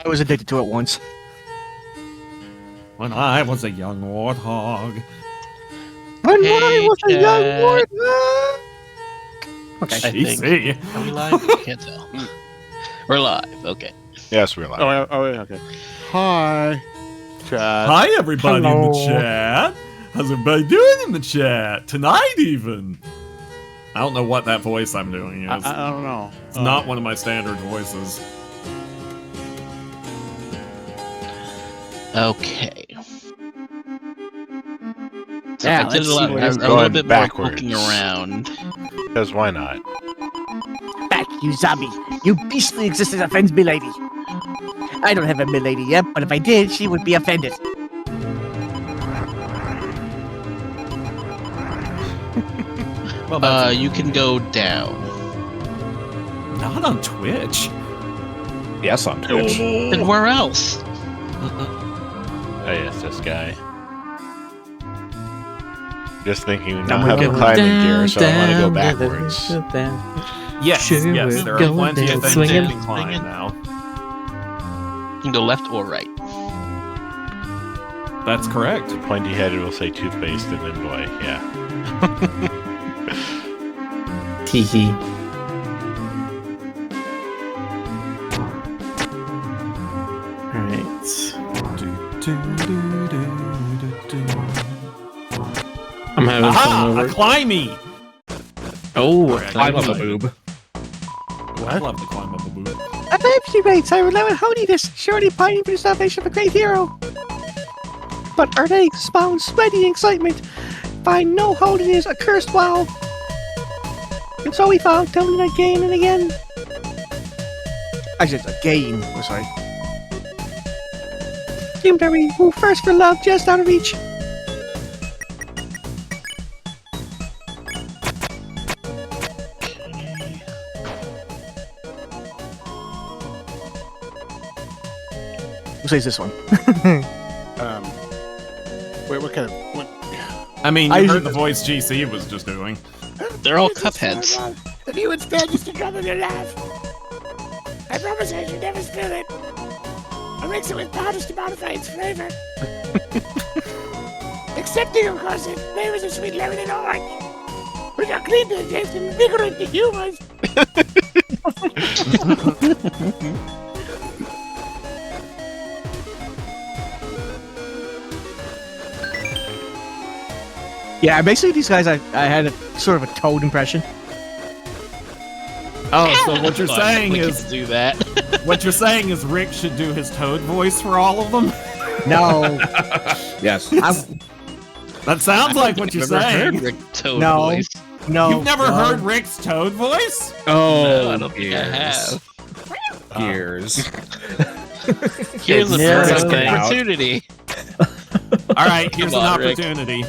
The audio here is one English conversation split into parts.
I was addicted to it once. When I was a young warthog. When Hey, I was a young Chad. warthog. Okay. I think. GC. Are we live? I can't tell. We're live. Okay. Yes, we're live. Okay. Hi, Chad. Hi, everybody in the Hello. chat. How's everybody doing in the chat? Tonight, even. I don't know what that voice I'm doing is. I don't know. It's not one of my standard voices. Okay. So Yeah, I did let's a lot. see what A it's little going bit backwards. more poking around. Because why not? Back, you zombie. You beastly existence offends me, lady. I don't have a milady yet, but if I did, she would be offended. Well, You can go down. not on Twitch. Yes, on Twitch. And where else? Oh, yes, this guy. Just thinking we I'm now have a gonna go climbing gear, so I want to go backwards. Yes, Sure, yes, we're there are going plenty down, of things swinging. you can climb now. You can go left or right. That's correct. Pointy headed will say toothpaste, and then boy, yeah. Teehee. Alright. I'm having fun Aha! over. A climby! Oh, Okay, climb I up a love boob. I'd love to climb up a boob. At the empty rates, I rely on holiness, surely pining for the salvation of a great hero. But our eggs spawn sweaty excitement. Find no holiness, accursed wow. And so we found, telling it again and again. I said again, oh, sorry. Kimberly, who first for love, just out of reach. Who says this one? Wait, what kind of? What? I mean, I you usually- heard the voice GC was just doing. They're all cupheads. If you would stand just to drop of your laugh, I promise I should never spill it. I mix it with powders to modify its flavor. Excepting, of course, the flavors of sweet lemon and orange, which are clean to the taste and vigorous to humors. Yeah, basically these guys, I had a sort of a Toad impression. Oh, so what you're Fun. saying We is can do that. what you're saying is Rick should do his Toad voice for all of them? No, Yes. That sounds like what you're Never saying. heard Rick Toad No. voice. no. You've never no. heard Rick's Toad voice? Oh, No, I don't think I have. Gears. Here's a Yeah, first okay. opportunity. All right, here's Come an on, Rick. opportunity.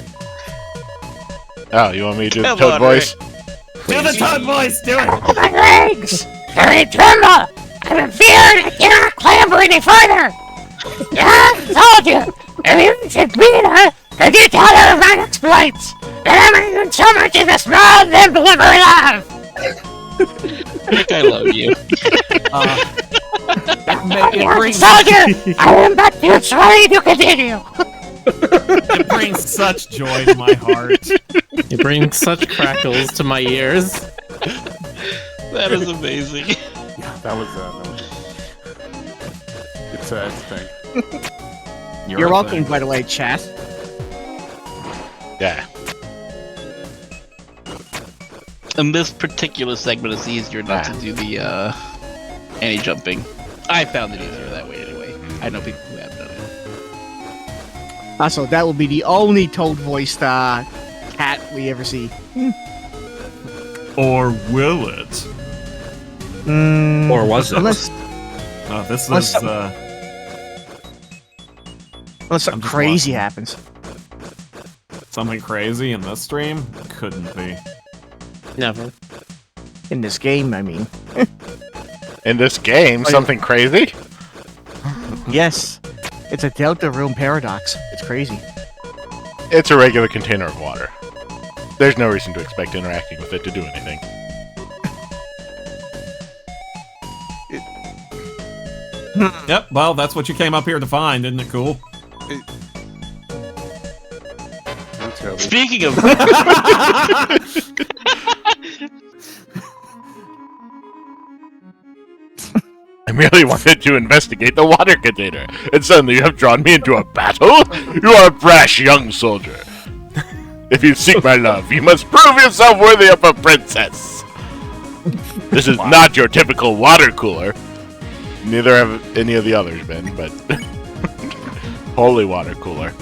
Oh, you want me to do the Come toad on, voice? Do the Toad voice, do it! My legs! They tremble! I'm in fear and I cannot clamber any further! I told you! If you should be there, could you tell her of my exploits? That I'm even so much as a small nibble of her love! Rick, I love you. It brings, Soldier! I am but too sorry to continue! it brings such joy to my heart. You bring such crackles to my ears. That is amazing. Yeah, that was it's a thing. You're welcome, by the way, chat. Yeah. In this particular segment, it's easier not to do the anti-jumping. I found it easier that way anyway. I know people who have done it. Also, that will be the only Toad voiced cat we ever see. Or will it? Or was it? Unless, Oh, this Unless is, unless something I'm just crazy watching. happens. something crazy in this stream? Couldn't be. Never. In this game, I mean. In this game, Oh, yeah. something crazy? Yes. It's a Deltarune paradox. It's crazy. It's a regular container of water. There's no reason to expect interacting with it to do anything. Yep, well, that's what you came up here to find, isn't it cool? Speaking of, I merely wanted to investigate the water container, and suddenly you have drawn me into a battle? You are a brash young soldier. If you seek my love, you must prove yourself worthy of a princess. This is not your typical water cooler. Neither have any of the others been, but... Holy water cooler.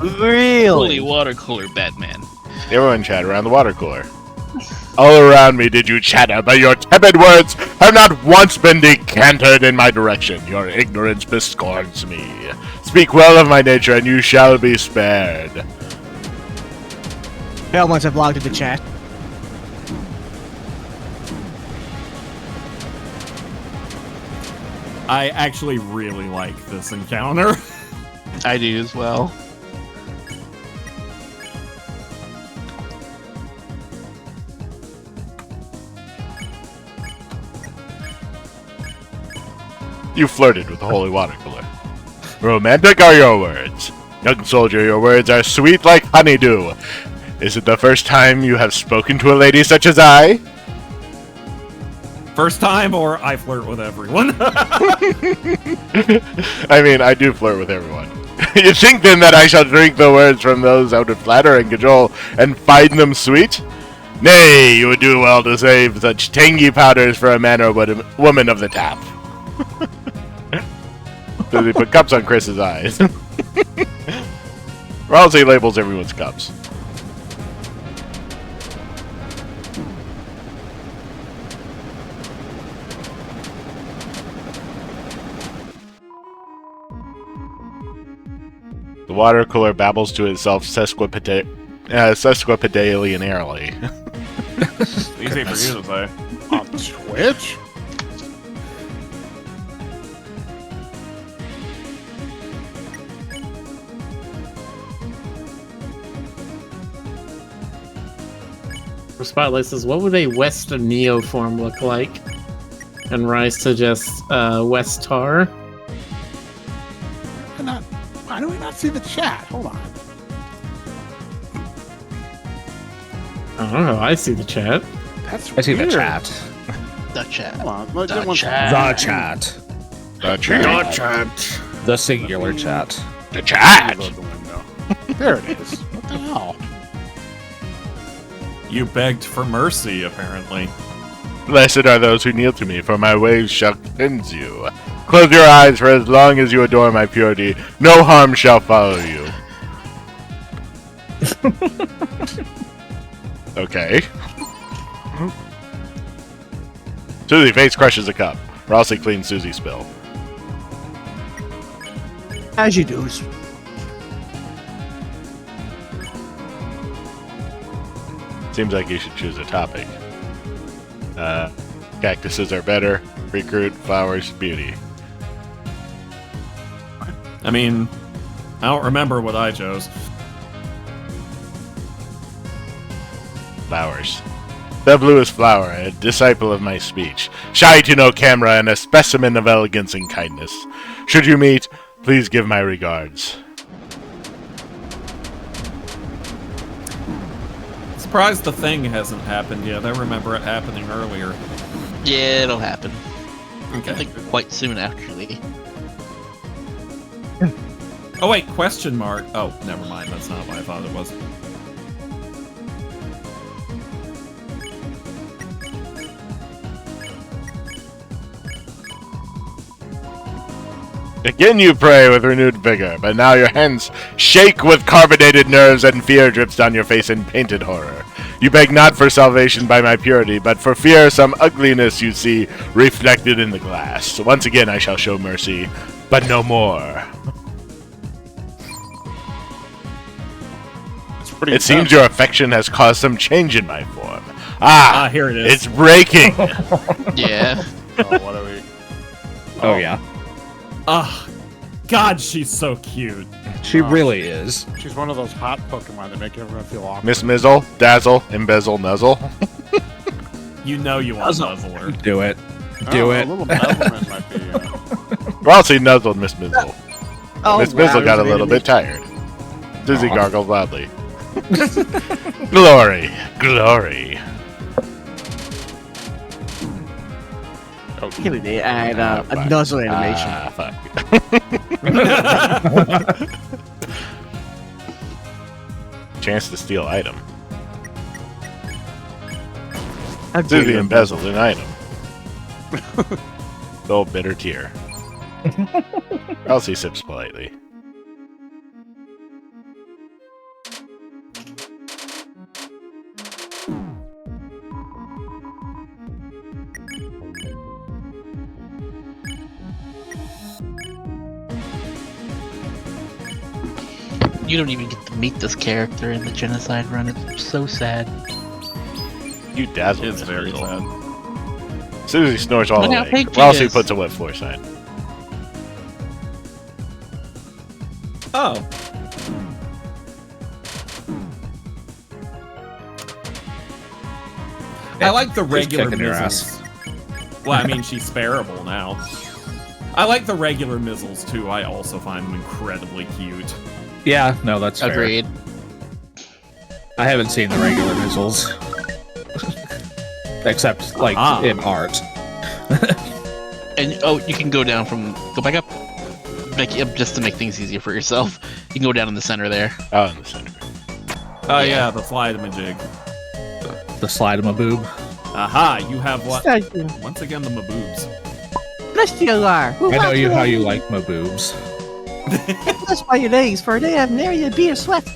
holy water cooler Batman. Everyone chat around the water cooler. All around me did you chatter, but your tepid words have not once been decanted in my direction. Your ignorance bescorns me. Speak well of my nature, and you shall be spared. Hell, once I've logged into chat. I actually really like this encounter. I do as well. You flirted with the holy water cooler. Romantic are your words. Young soldier, your words are sweet like honeydew. Is it the first time you have spoken to a lady such as I? First time, or I flirt with everyone. I mean, I do flirt with everyone. You think then that I shall drink the words from those out of flatter and cajole and find them sweet? Nay, you would do well to save such tangy powders for a man or woman of the tap. Does he put cups on Chris's eyes? Or else he labels everyone's cups. The water cooler babbles to itself sesquipedalianarily. Easy for you to say. On Twitch? Spotlight says, what would a West Neo form look like? And Rise suggests West Tar. Why do we not see the chat? Hold on. I don't know. I see the chat. That's I see weird. the chat. The chat. Hold on. The chat. The chat. The chat. The singular chat. The chat. Load the window. There it is. What the hell? You begged for mercy, apparently. Blessed are those who kneel to me, for my ways shall cleanse you. Close your eyes, for as long as you adore my purity, no harm shall follow you. Okay. Susie face crushes a cup. Rossi cleans Susie's spill. As you do. Seems like you should choose a topic. Cactuses are better. Recruit, flowers, beauty. I mean, I don't remember what I chose. Flowers. The bluest flower, a disciple of my speech, shy to no camera and a specimen of elegance and kindness. Should you meet, please give my regards. Surprised the thing hasn't happened yet. I remember it happening earlier. Yeah, it'll happen. Okay. I think quite soon, actually. Oh wait, question mark. Oh, never mind. That's not what I thought it was. Again you pray with renewed vigor, but now your hands shake with carbonated nerves and fear drips down your face in painted horror. You beg not for salvation by my purity, but for fear some ugliness you see reflected in the glass. Once again I shall show mercy, but no more. It seems your affection has caused some change in my form. Ah, here it is. It's breaking! Yeah. Oh, what are we? Oh, yeah. Ah, God, she's so cute. She really is. She's one of those hot Pokemon that make everyone feel awkward. Miss Mizzle, Dazzle, Embezzle, Nuzzle. You know you want to nuzzle her. Do it. Do A it. little bevelment might be. Rossi nuzzled Miss Mizzle. Oh, Miss Mizzle got a little bit tired. Dizzy gargled loudly. Glory, glory. Give me a nuzzle animation. Fuck. Chance to steal item. Susie embezzled an item. Oh, bitter tear. Elsie sips politely. You don't even get to meet this character in the genocide run. It's so sad. You dazzle It's Miss very Mizzle. sad. Susie snores all Look how awake. big she Rossi is. puts a wet floor sign. Oh. I like the regular kicking your Mizzles. Well, I mean, she's spareable now. I like the regular Mizzles, too. I also find them incredibly cute. Yeah, no, that's fair. Agreed. I haven't seen the regular Mizzles. Except, like, in art. And you can go down go back up. Just to make things easier for yourself. You can go down in the center there. Oh, in the center. Oh, yeah, the fly-to-majig. The slide of my boob. Aha, you have what? Thank you. Once again, the maboobs. Bless you are. I know you how you like my boobs. Bless by your days, for they have nary a beer sweat.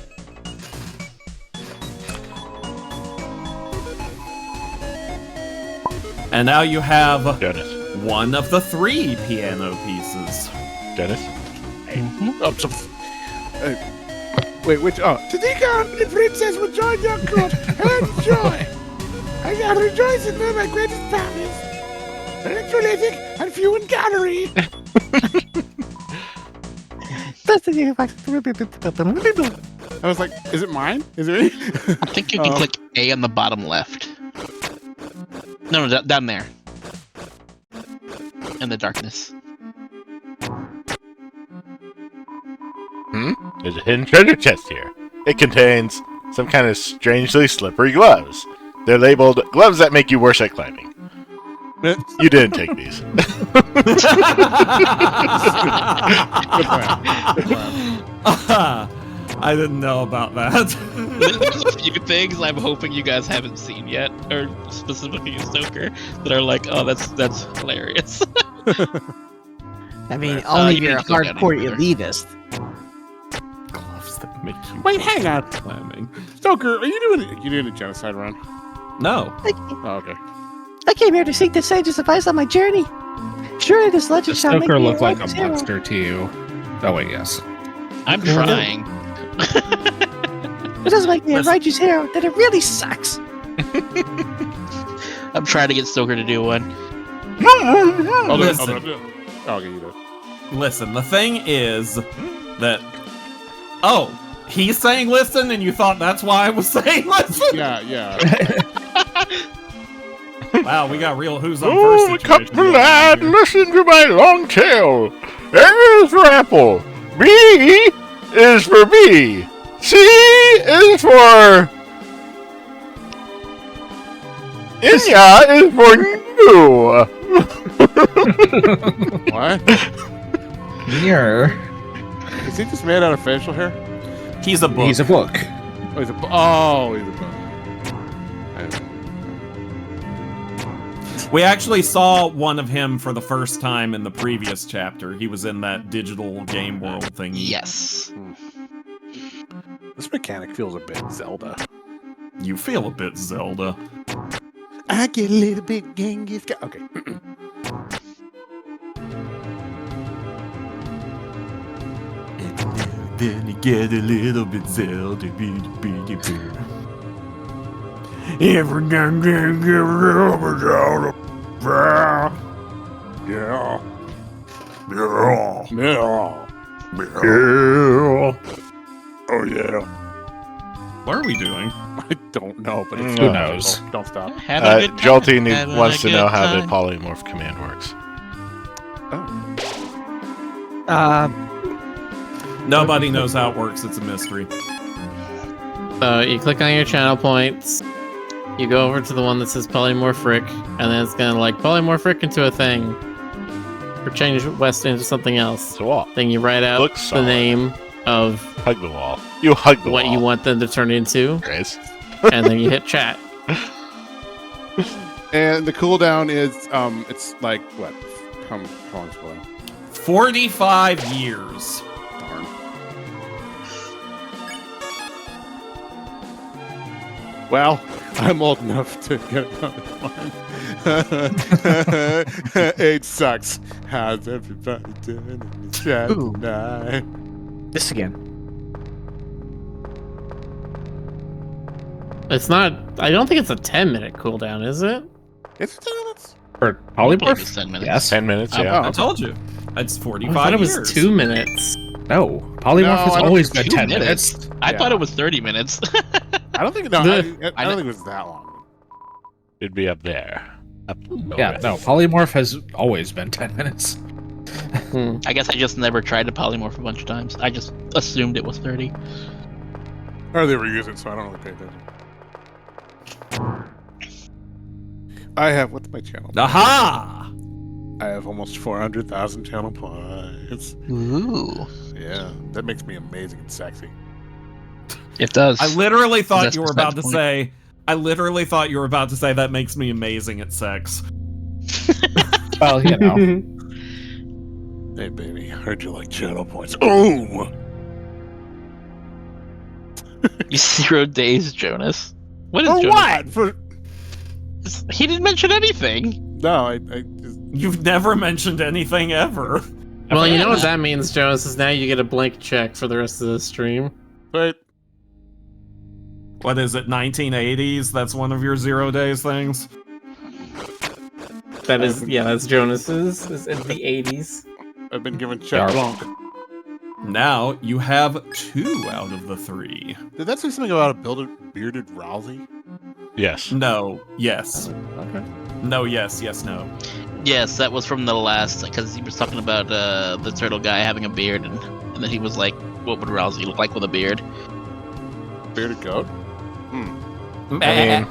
And now you have Dennis. one of the 3 piano pieces. Dennis? Wait, which? Oh, Tadika and the princess will join your court and joy. I shall rejoice in them, my greatest promise. Electrolytic and few in gallery. I was like, is it mine? Is it me? I think you can click A on the bottom left. No, down there. In the darkness. There's a hidden treasure chest here. It contains some kind of strangely slippery gloves. They're labeled gloves that make you worse at climbing. You didn't take these. Good plan. I didn't know about that. There's a few things I'm hoping you guys haven't seen yet, or specifically Stoker, that are like, oh, that's hilarious. I mean, only if you you're a need to go down hardcore further. elitist. Gloves that make you Wait, hang on. climbing. Stoker, are you doing a genocide run? No. Oh, okay. I came here to seek the sage's advice on my journey. Surely this legend Does shall make Stoker me look like a righteous hero. monster to you? Oh, wait, yes. I'm trying. It doesn't make me a Listen. righteous hero, then it really sucks. I'm trying to get Stoker to do one. Listen. Okay, you do. Listen, the thing is that... Oh, he's saying listen, and you thought that's why I was saying listen? Yeah. Wow, we got real who's on Oh, first come situation going lad, on here. listen to my long tail. A is for apple. B is for bee. C is for... Inya is for new. What? Here. Is he just made out of facial hair? He's a book. He's a book. Oh, he's a book. Oh, he's a book. We actually saw one of him for the first time in the previous chapter. He was in that digital game world thingy. Yes. This mechanic feels a bit Zelda. You feel a bit Zelda. I get a little bit Genghis. Okay. Then you get a little bit Zelda. Every now and then get a little bit Zelda. Yeah. Yeah. Yeah. Yeah. Oh, yeah. What are we doing? I don't know, but it's Who knows? Don't stop. Having a good time. Jolty Having wants a to know good how the time. polymorph command works. Nobody knows how it works. It's a mystery. So you click on your channel points, you go over to the one that says polymorph Rick, and then it's gonna like polymorph Rick into a thing, or change West into something else. It's a wall. Then you write out Looks the solid. name of Hug the wall. You hug the what wall. you want them to turn into, Grace. and then you hit chat. And the cooldown is it's like what? How long's the cooldown? 45 years. Darn. Well, I'm old enough to get another one. It sucks. How's everybody doing in the chat Ooh. tonight? This again. It's not. I don't think it's a 10-minute cooldown, is it? It's 10 minutes. For I believe polymorph? it's 10 minutes. Yes. 10 minutes, yeah. I told you. It's I 45 thought it was years. 2 minutes. No. Polymorph No, has I don't always think been 2 10 minutes. minutes. I Yeah. thought it was 30 minutes. I don't think no. I don't think it was that long. It'd be up there. Up Yeah, over. no. Polymorph has always been 10 minutes. I guess I just never tried to polymorph a bunch of times. I just assumed it was 30. Or they reuse it, so I don't really pay attention. I have what's my channel? Aha! I have almost 400,000 channel points. Ooh. Yeah, that makes me amazing and sexy. It does. I literally thought That's you were the about to point. say. I literally thought you were about to say that makes me amazing at sex. Well, you know. Hey, baby, heard you like channel points. Oh! You 0 days, Jonas. What is For Jonas? what? For He didn't mention anything. no, I just You've never mentioned anything ever. Well, you know what that means, Jonas, is now you get a blank check for the rest of the stream. but What is it, 1980s? That's one of your 0 days things? That is, yeah, that's Jonas's. It's in the 80s. I've been given check blanc. Now you have 2 out of the 3. Did that say something about a bearded Rousey? Yes. No, yes. Okay. No, yes, yes, no. Yes, that was from the last, because he was talking about the turtle guy having a beard, and then he was like, what would Rousey look like with a beard? Bearded goat? Mad.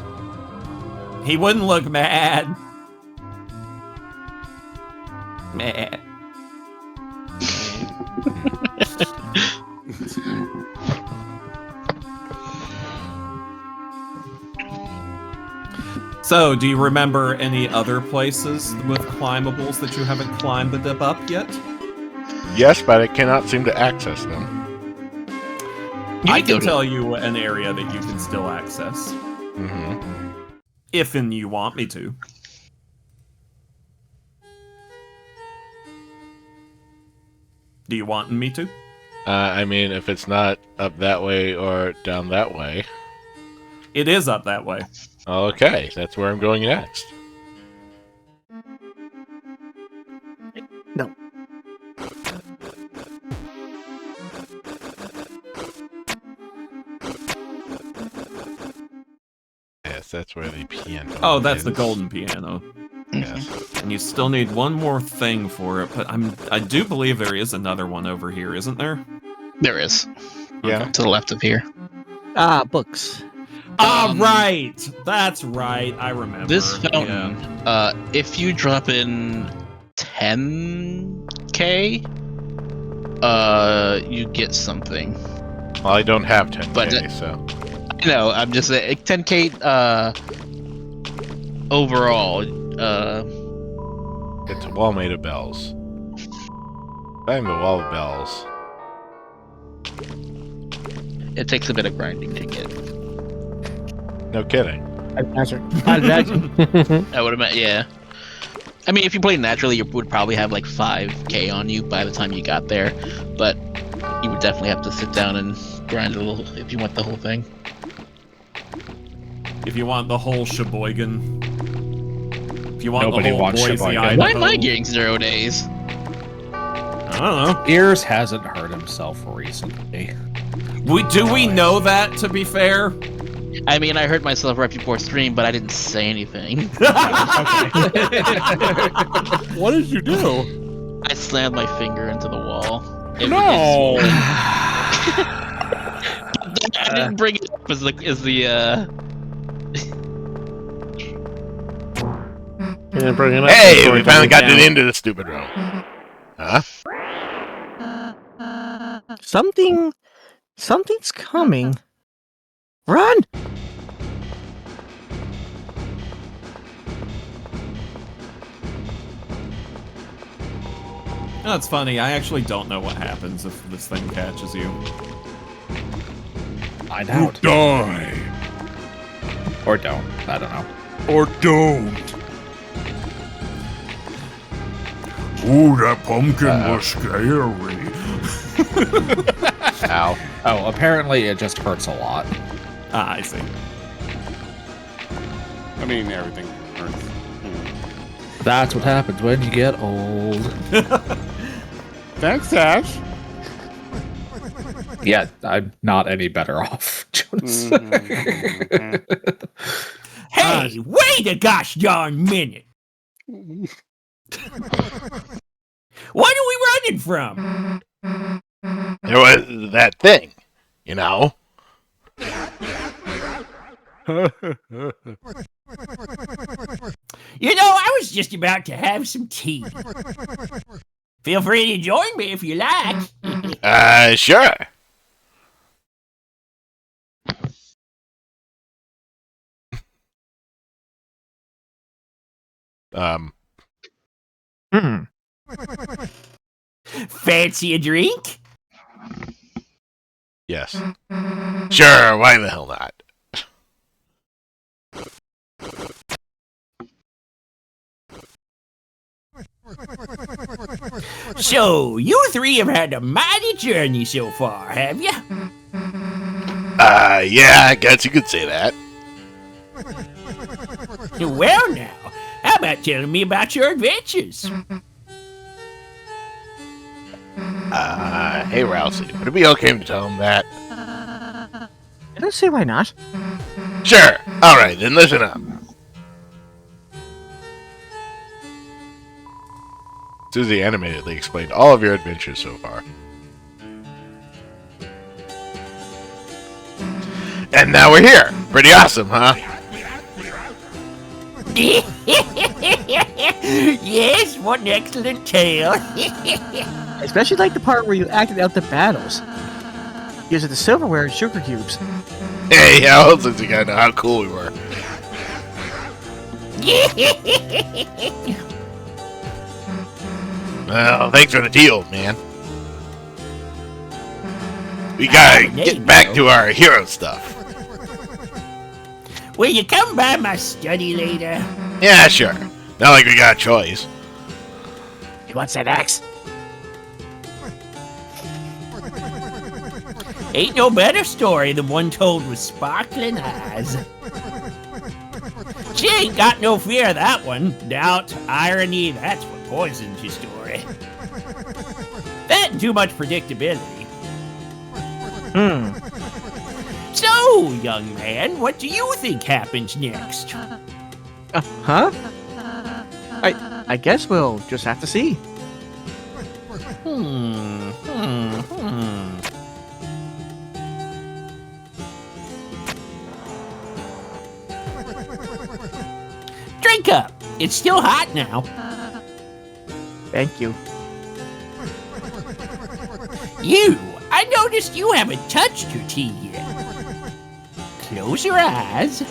He wouldn't look mad. Mad. So, do you remember any other places with climbables that you haven't climbed up yet? Yes, but I cannot seem to access them. I go can to- tell you an area that you can still access. Mm-hmm. If and you want me to. Do you want me to? I mean, if it's not up that way or down that way. It is up that way. Okay, that's where I'm going next. No. Yes, that's where the piano Oh, that's the is. golden piano. Yes. And you still need one more thing for it, but I do believe there is another one over here, isn't there? There is. Yeah. To the left of here. Ah, books. Ah, right! That's right, I remember. This fountain, Yeah. if you drop in 10k, you get something. Well, I don't have 10K, But, so... No, I'm just saying 10k overall. It's a wall made of bells. Climb the wall of bells. It takes a bit of grinding to get. No kidding. I'd imagine. I would imagine, yeah. I mean, if you play naturally, you would probably have like 5k on you by the time you got there, but you would definitely have to sit down and grind a little if you want the whole thing. If you want the whole sheboygan. If you want Nobody the whole wants Boise, Sheboygan. Idaho. Why am I getting 0 days? I don't know. Ears hasn't hurt himself recently. Do we know that, to be fair? I mean, I heard myself right before stream, but I didn't say anything. What did you do? I slammed my finger into the wall. No. I didn't bring it up as the You didn't bring it up Hey, before we it finally went got it down. into the stupid room. Huh? Something's coming. Run! That's funny. I actually don't know what happens if this thing catches you. Find out. Die. Or don't. I don't know. Or don't. Ooh, that pumpkin was scary. Ow. Oh, apparently it just hurts a lot. Ah, I see. I mean, everything hurts. That's what happens when you get old. Thanks, Ash. Yeah, I'm not any better off, Jonas. Hey, wait a gosh darn minute! What are we running from? There was that thing, you know? You know, I was just about to have some tea. Feel free to join me if you like. Sure. Fancy a drink? Yes. Sure, why the hell not? So, you three have had a mighty journey so far, have you? Yeah, I guess you could say that. Well now, how about telling me about your adventures? Hey, Rousey, would it be okay to tell him that? I don't see why not. Sure. Alright, then listen up. Susie animatedly explained all of your adventures so far. And now we're here. Pretty awesome, huh? Yes, what an excellent tale. I especially like the part where you acted out the battles. Using the silverware and sugar cubes. Hey, how else did you guys know how cool we were? Well, thanks for the tea, old man. We gotta get back to our hero stuff. Will you come by my study later? Yeah, sure. Not like we got a choice. You want that axe? Ain't no better story than one told with sparkling eyes. She ain't got no fear of that one. Doubt, irony, that's what poisons your story. That and too much predictability. So, young man, what do you think happens next? Huh? I guess we'll just have to see. Drink up. It's still hot now. Thank you. I noticed you haven't touched your tea yet. Close your eyes.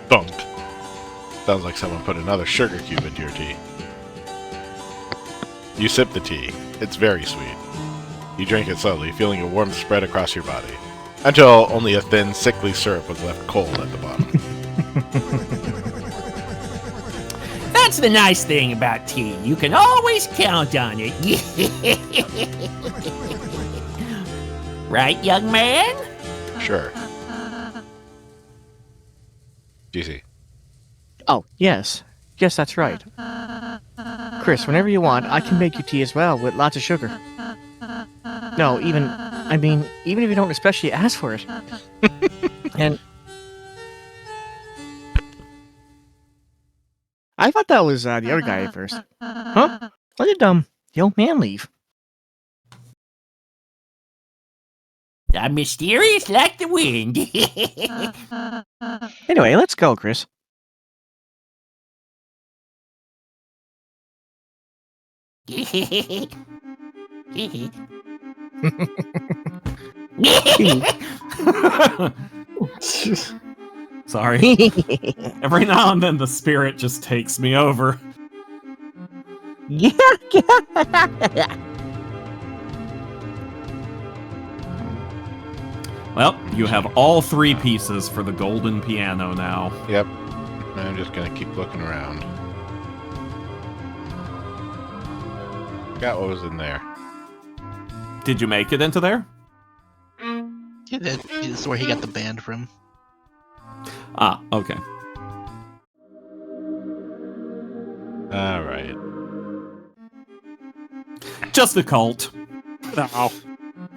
Thump. Sounds like someone put another sugar cube into your tea. You sip the tea. It's very sweet. You drink it slowly, feeling a warmth spread across your body, until only a thin, sickly syrup was left cold at the bottom. That's the nice thing about tea. You can always count on it. Right, young man? Sure. GC. Oh, yes. Yes, that's right. Chris, whenever you want, I can make you tea as well with lots of sugar. No, even if you don't especially ask for it. And I thought that was the other guy at first. Huh? Why did the old man leave? I'm mysterious like the wind. Anyway, let's go, Chris. Sorry. Every now and then the spirit just takes me over. Well, you have all 3 pieces for the golden piano now. Yep. I'm just gonna keep looking around. Got what was in there. Did you make it into there? Yeah, that's where he got the band from. Ah, okay. Alright. Just a cult. No.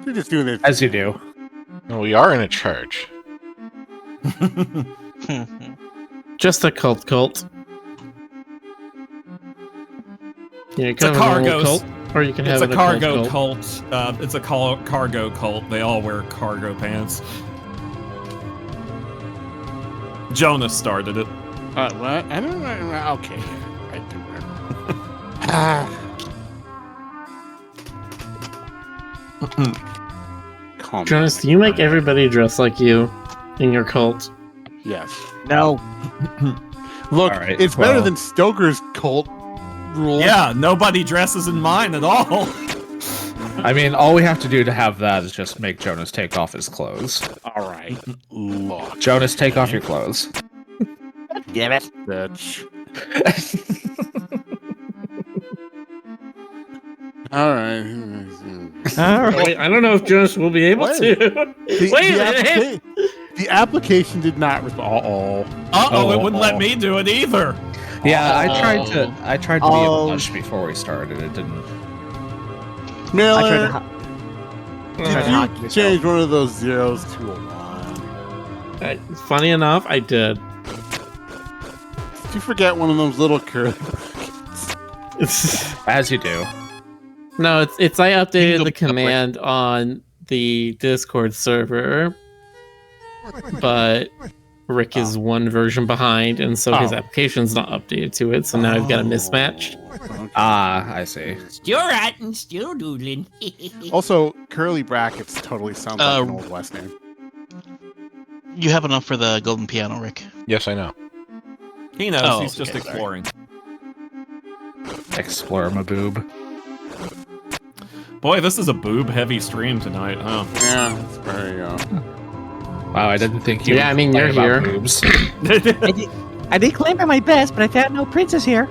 You're just doing this. As you do. Well, we are in a church. Just a cult. Yeah, It's a cargo cult, or you can have It's a it cargo cult. It's a cargo cult. They all wear cargo pants. Jonas started it. What? I don't know. Okay. I do Calm Jonas, down. do you make everybody dress like you in your cult? Yes. No. Look, All right, it's better well. than Stoker's cult rules. Yeah, nobody dresses in mine at all. I mean, all we have to do to have that is just make Jonas take off his clothes. All right. Look, Jonas, take off your clothes. Damn it. bitch. All right. All right. Wait, I don't know if Jonas will be able Wait. to. The, Wait a the minute. the application did not respond. Uh-oh, it wouldn't let me do it either. Yeah, I tried to be Oh. a lush before we started. It didn't. I tried Miller, to did hockey you yourself. change one of those zeros to a 1? Funny enough, I did. Did you forget one of those little curly? As you do. No, it's I updated go the up, command on the Discord server, but Rick is one version behind, and so his Oh. application's not updated to it. So now I've got a mismatch. Ah, I see. Still writing, still doodling. Also, curly brackets totally sounds like an Old West name. You have enough for the golden piano, Rick. Yes, I know. He knows, Oh, he's just okay, sorry. exploring. Explore my boob. Boy, this is a boob-heavy stream tonight, huh? Yeah, it's very. Wow, I didn't think you. Yeah, I would mean, complain you're about here. Boobs. I did clamber my best, but I found no princess here.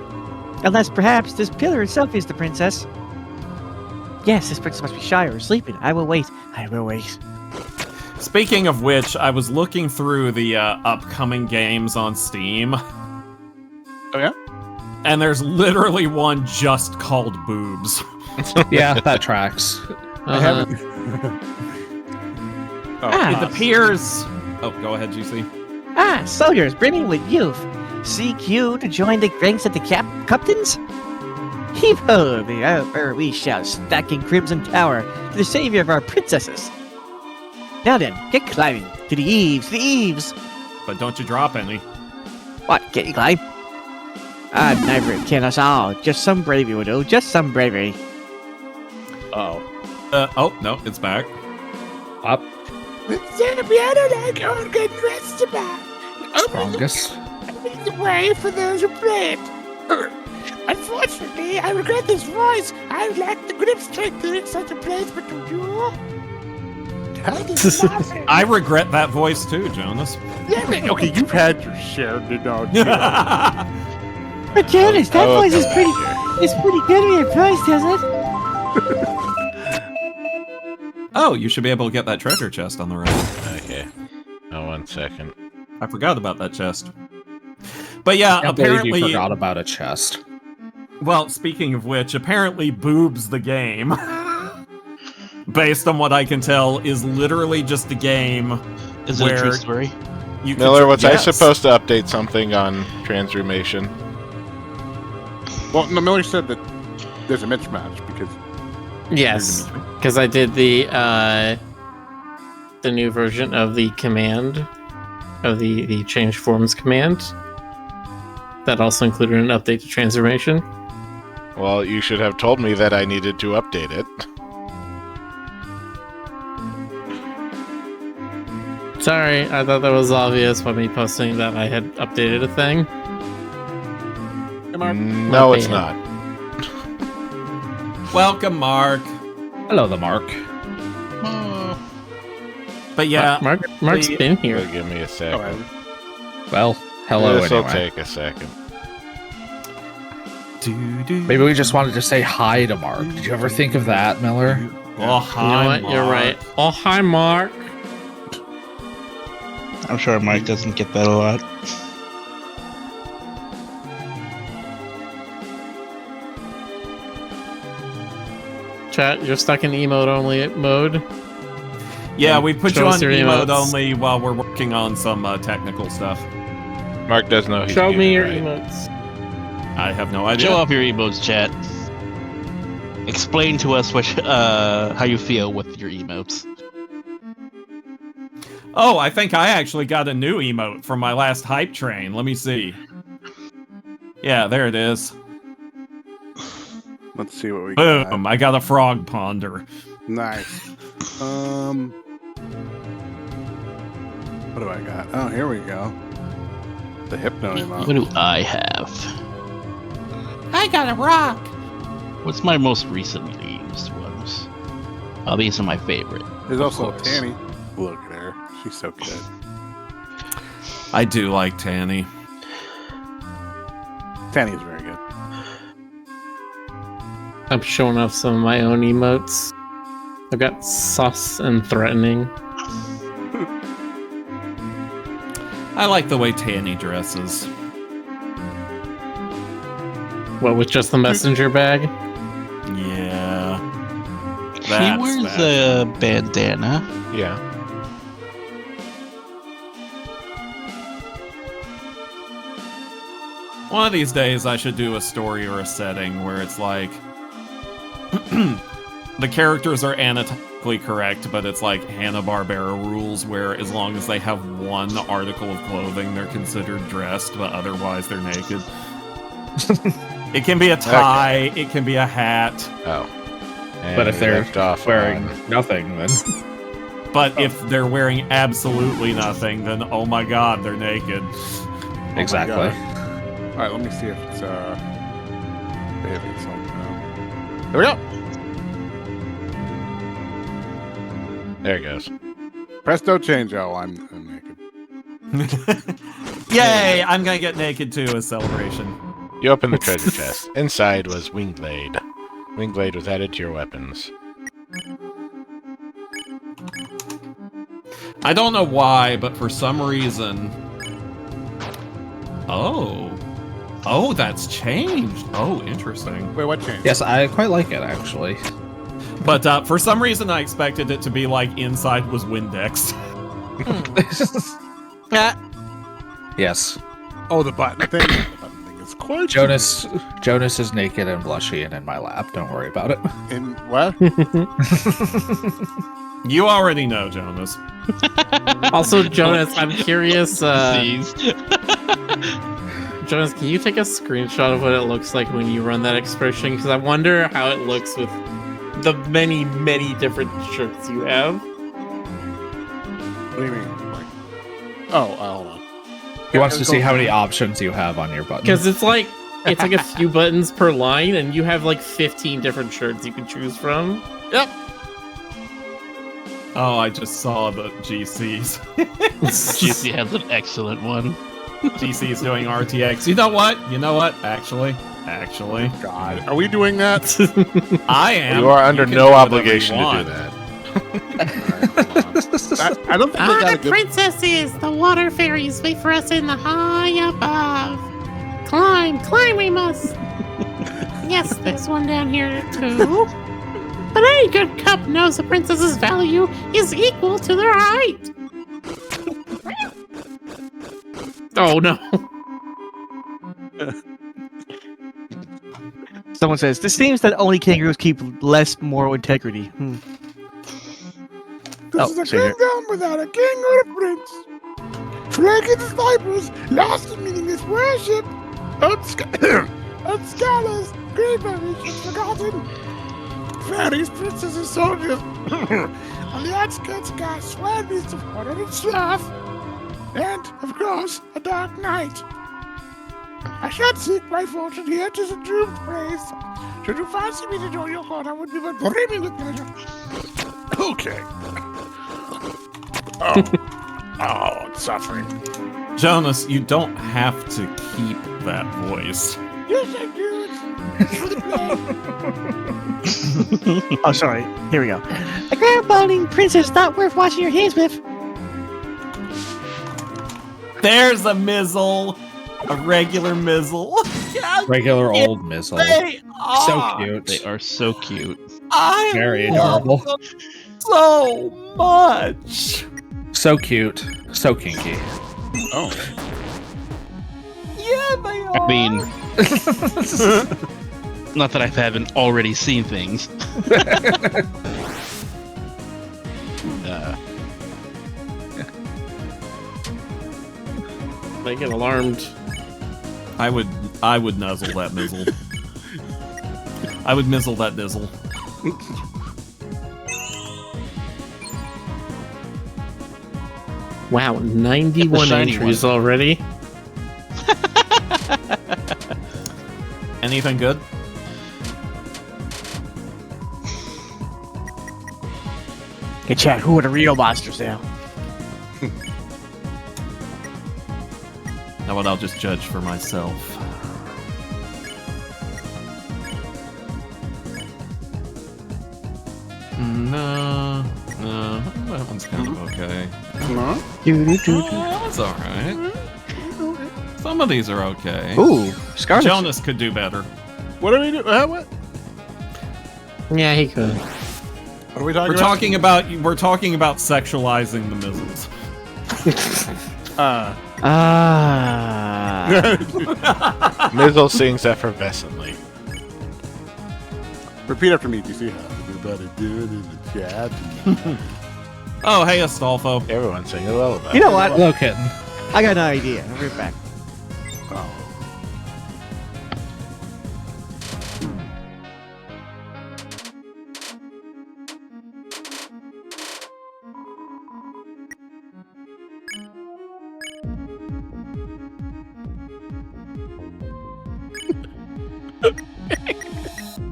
Unless perhaps this pillar itself is the princess. Yes, this princess must be shy or sleeping. I will wait. Speaking of which, I was looking through the upcoming games on Steam, Oh yeah. and there's literally one just called Boobs. Yeah, that tracks. I Uh-huh. haven't. It appears... Oh, go ahead, GC. Soldiers brimming with youth. Seek you to join the ranks of the captains? Heave ho, we shall stack in Crimson Tower to the savior of our princesses. Now then, get climbing to the eaves. But don't you drop any. What, can you climb? Never can us all. Just some bravery will do, just some bravery. Oh. Oh, no, it's back. Up. Santa piano like organ rests about. Strongest. Opening the way for those who play it. Unfortunately, I regret this voice. I lack the grip strength to reach such a place, but do you? I regret that voice too, Jonas. Okay, you've had your share, dog. But Jonas, that Oh, voice is pretty good with your voice, doesn't it? Oh, you should be able to get that treasure chest on the right. Okay. Oh, 1 second. I forgot about that chest. But yeah, Can't believe you apparently... forgot about a chest. Well, speaking of which, apparently Boobs the game, based on what I can tell, is literally just a game Is it a true where story? you can Miller, was I yes. supposed to update something on Transformation? Well, no, Miller said that there's a mismatch because Yes, because I did the new version of the command, of the change forms command. That also included an update to Transformation. Well, you should have told me that I needed to update it. Sorry, I thought that was obvious by me posting that I had updated a thing. No, it's bad. not. Welcome, Mark. Hello, the Mark. But yeah, Mark's been here. It'll give me a second. Well, hello This'll anyway. take a second. Maybe we just wanted to say hi to Mark. Did you ever think of that, Miller? Oh, hi, You know what? You're Mark. right. Oh, hi, Mark. I'm sure Mike doesn't get that a lot. Chat, you're stuck in emote only mode. Yeah, we put Show you us on your emote emotes. only while we're working on some technical stuff. Mark does know he's Show me your muted, right? emotes. I have no idea. Show off your emotes, chat. Explain to us what how you feel with your emotes. Oh, I think I actually got a new emote from my last hype train. Let me see. Yeah, there it is. let's see what we got. Boom! I got a frog ponder. Nice. What do I got? Oh, here we go. The Hypno What emote. do I have? I got a rock. What's my most recently used ones? Oh, these are my favorite. There's also course. Tanny. Look at her. She's so good. I do like Tanny. Tanny is very good. I'm showing off some of my own emotes. I've got sus and threatening. I like the way Tanny dresses. What, with just the messenger bag? Yeah. He That's wears bad. a bandana. Yeah. One of these days, I should do a story or a setting where it's like the characters are anatomically correct, but it's like Hanna-Barbera rules where as long as they have one article of clothing, they're considered dressed, but otherwise they're naked. It can be a tie, it can be a hat, Oh. And But if we they're left off wearing on- nothing, then but if they're wearing absolutely nothing, then oh my god, they're naked. exactly. All right, let me see if it's behaving something. Here we go. There it goes. Presto change. Oh, I'm naked. Yay! I'm gonna get naked too as celebration. You open the treasure chest. Inside was Wingblade. Wingblade was added to your weapons. I don't know why, but for some reason... Oh, that's changed. Oh, interesting. Wait, what changed? Yes, I quite like it actually. But for some reason, I expected it to be like inside was Windex. Yes. Oh, the button thing. The button thing is quite Jonas is naked and blushy and in my lap. Don't worry about it. in what? You already know, Jonas. Also, Jonas, I'm curious. Disease. Jonas, can you take a screenshot of what it looks like when you run that expression? Because I wonder how it looks with the many, many different shirts you have. What do you mean? Like, hold on. He wants to see how many options you have on your button. Because it's like a few buttons per line, and you have like 15 different shirts you can choose from. Yep. Oh, I just saw the GCs. GC has an excellent one. GC's doing RTX. You know what? Actually. God, are we doing that? I am. You are under can no do whatever obligation you to do want. that. I don't think we got a good. Princesses, the water fairies wait for us in the high above. Climb, climb we must. Yes, there's one down here too. But any good cub knows the princess's value is equal to their height. Oh no. Someone says, this seems that only kangaroos keep less moral integrity. This is a kingdom without a king or a prince. Franken's disciples lost in meaningless worship. And scholars, grayberries and forgotten. Fairies, princesses, soldiers. On the outskirts, guys, swine beasts of horror and sloth. And, of course, a dark night. I shan't seek my fortune here, 'tis a doomed place. Should you fancy me to join your court, I would be but brimming with pleasure. Okay. Oh, it's suffering. Jonas, you don't have to keep that voice. Yes, I do. Oh, sorry. Here we go. A grand-balding princess not worth washing your hands with. There's a Mizzle. A regular Mizzle. Regular old Mizzle. They So are. cute. They are so cute. I Very love adorable. them so much. So cute. So kinky. Oh. Yeah, they are. I mean, not that I haven't already seen things. They get alarmed. I would nuzzle that Mizzle. I would mizzle that Dizzle. Wow, 91 shiny entries already. Anything good? Hey, chat, who are the real monsters now? Now what? I'll just judge for myself. No, that one's kind of okay. No? That one's alright. Some of these are okay. Ooh, Scarlet. Jonas could do better. What are we doing? What? Yeah, he could. What are we talking We're talking about sexualizing the Mizzles. Mizzle sings effervescently. Repeat after me, DC. How's everybody doing in the chat? Oh, hey, Astolfo. Everyone sing a lullaby. You know what? Hello, kitten. I got an idea. I'll be right back.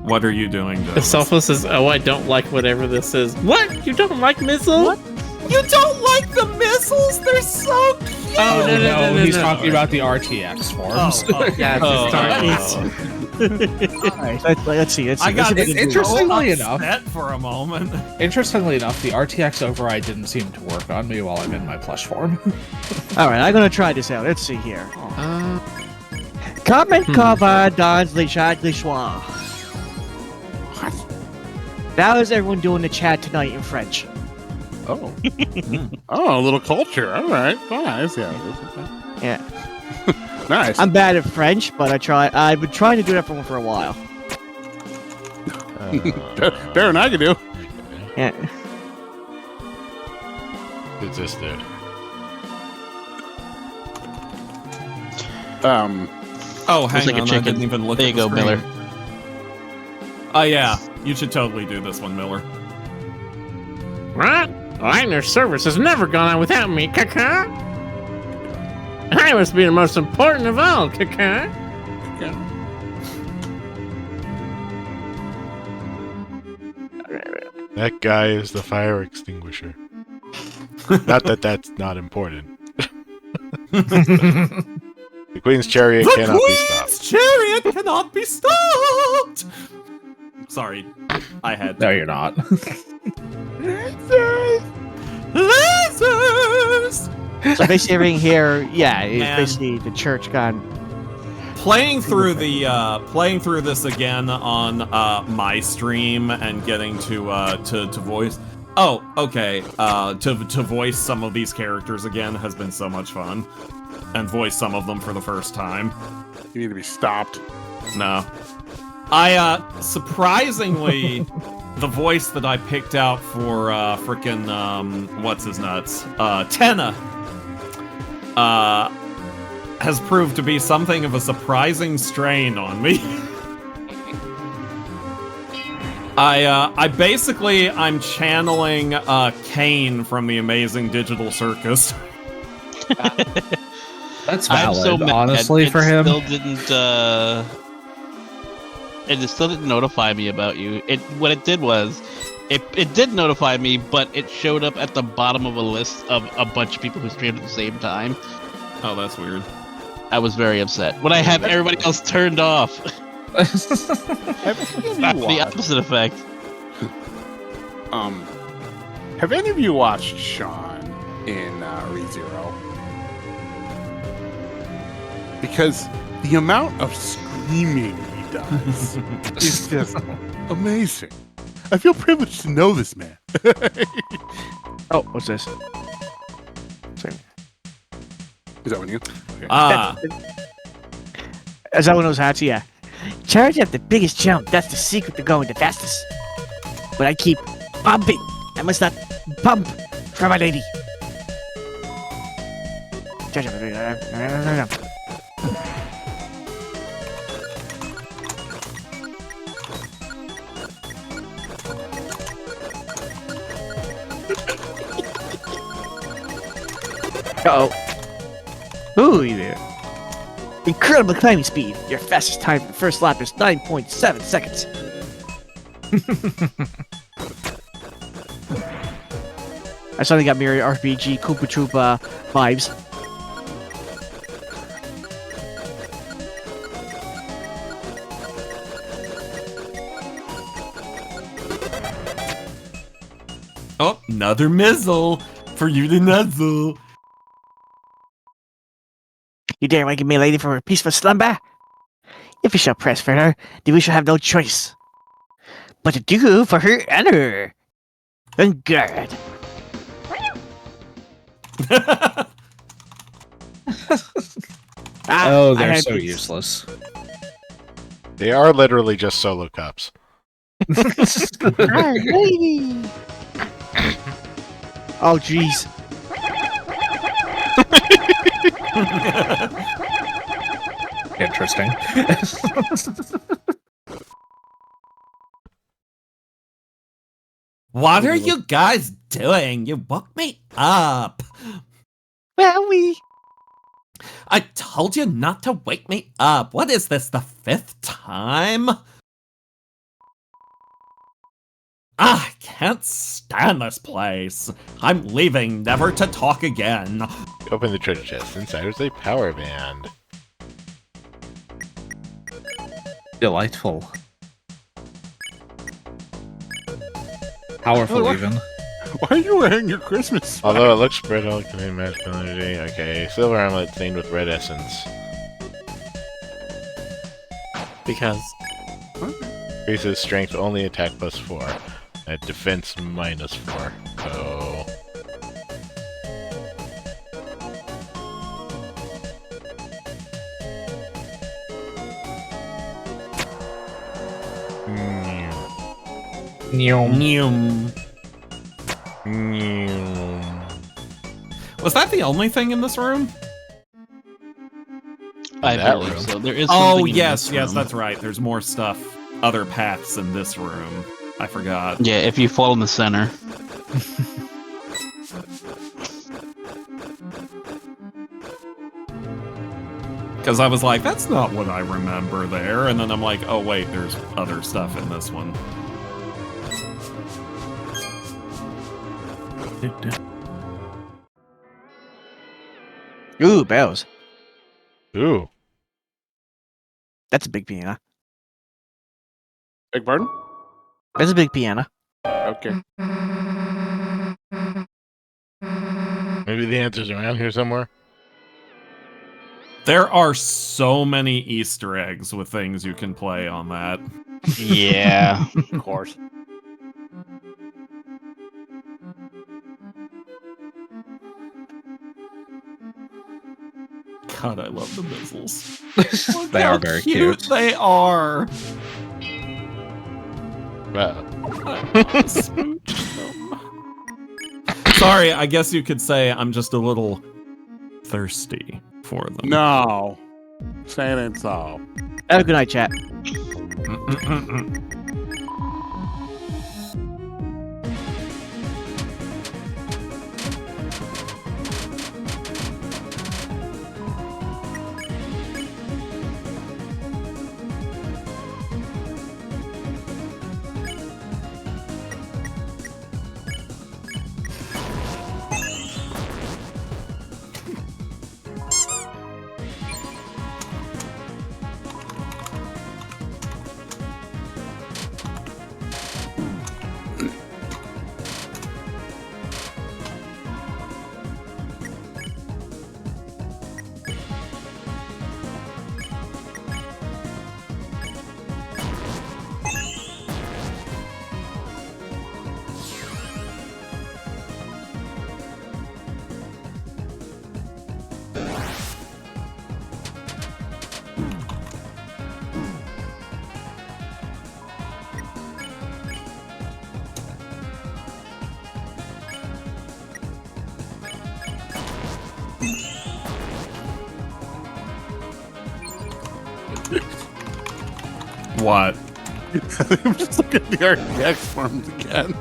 What are you doing, The Jonas? selfless says, "Oh, I don't like whatever this is." What? You don't like Mizzle? What? You don't like the missiles? They're so cute! Oh, no, He's talking about the RTX forms. Yeah, Oh, Alright, let's see. I got It's interestingly enough enough. for a moment. Interestingly enough, the RTX override didn't seem to work on me while I'm in my plush form. Alright, I'm gonna try this out. Let's see here. Comment cover dans les chats les soirs. How is everyone doing the chat tonight in French? Oh. Oh, a little culture. All right. Nice. Yeah. Yeah. Nice. I'm bad at French, but I've been trying to do that for a while. Better than I can do. Yeah. It's this dude. Oh, hang like a on, I chicken. didn't even look There at you the go, screen. Miller. Oh, yeah. You should totally do this one, Miller. What? Lightner service has never gone on without me, Kaka. I must be the most important of all, Kaka. That guy is the fire extinguisher. Not that that's not important. The Queen's chariot cannot be stopped. Chariot cannot be stopped! Sorry, I had to. No, you're not. Lasers! So basically everything here, yeah, is Man. basically the church gone. playing through this again on my stream and getting to voice. Oh, okay. To voice some of these characters again has been so much fun, and voice some of them for the first time. You need to be stopped. No, I surprisingly, the voice that I picked out for frickin' what's his nuts, Tenna, has proved to be something of a surprising strain on me. I'm channeling Kane from the Amazing Digital Circus. That's I'm valid, so mad. honestly, for him. It still didn't notify me about you. What it did was, it did notify me, but it showed up at the bottom of a list of a bunch of people who streamed at the same time. Oh, that's weird. I was very upset when I have everybody else turned off. The opposite effect. Have any of you watched Sean in ReZero? Because the amount of screaming he does is just amazing. I feel privileged to know this man. Oh, what's this? Sorry. Is that one you? Okay. Is that one of those hats? Yeah. Charge up the biggest jump. That's the secret to going the fastest. But I keep bumping. I must not bump for my lady. Charge up the biggest. Uh-oh. Ooh, there. Incredible climbing speed. Your fastest time for the first lap is 9.7 seconds. I suddenly got Mirror RPG Koopa Troopa vibes. Oh, another mizzle for you to nuzzle. You dare make me lady for a peaceful slumber? If you shall press further, then we shall have no choice but to do for her honor. And guard. Oh, they're so useless. They are literally just solo cups. Lady. Oh, jeez. Interesting. What are you guys doing? You woke me up. Well, I told you not to wake me up. What is this, the 5th time? I can't stand this place. I'm leaving, never to talk again. Open the treasure chest. Inside is a power band. Delightful. Powerful, even. Why are you wearing your Christmas sweater? Although it looks spread out, contain magical energy. Okay, silver armlet stained with red essence. Because Increases strength only attack +4. At defense -4. So Was that the only thing in this room? I That believe room. so. There is Oh, something in yes, this yes, room. that's right. There's more stuff, other paths in this room. I forgot. Yeah, if you fall in the center. Because I was like, that's not what I remember there. And then I'm like, oh, wait, there's other stuff in this one. ooh, bells. ooh. That's a big piano. Beg pardon? That's a big piano. Okay. Maybe the answer's around here somewhere. There are so many Easter eggs with things you can play on that. Yeah, of course. God, I love the missiles. They are very cute. They are. Wow. Sorry, I guess you could say I'm just a little thirsty for them. No. Saying it's all. Have a good night, chat. What? I'm just looking at the RTX forms again.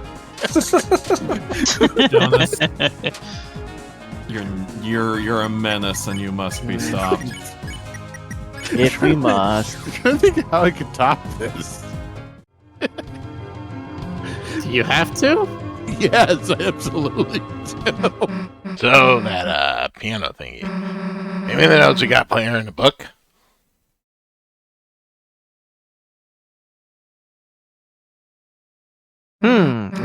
Jonas, you're a menace and you must be stopped. If we must. I'm trying to think of how I could top this. Do you have to? Yes, I absolutely do. So that piano thingy. Anything else we got playing in the book?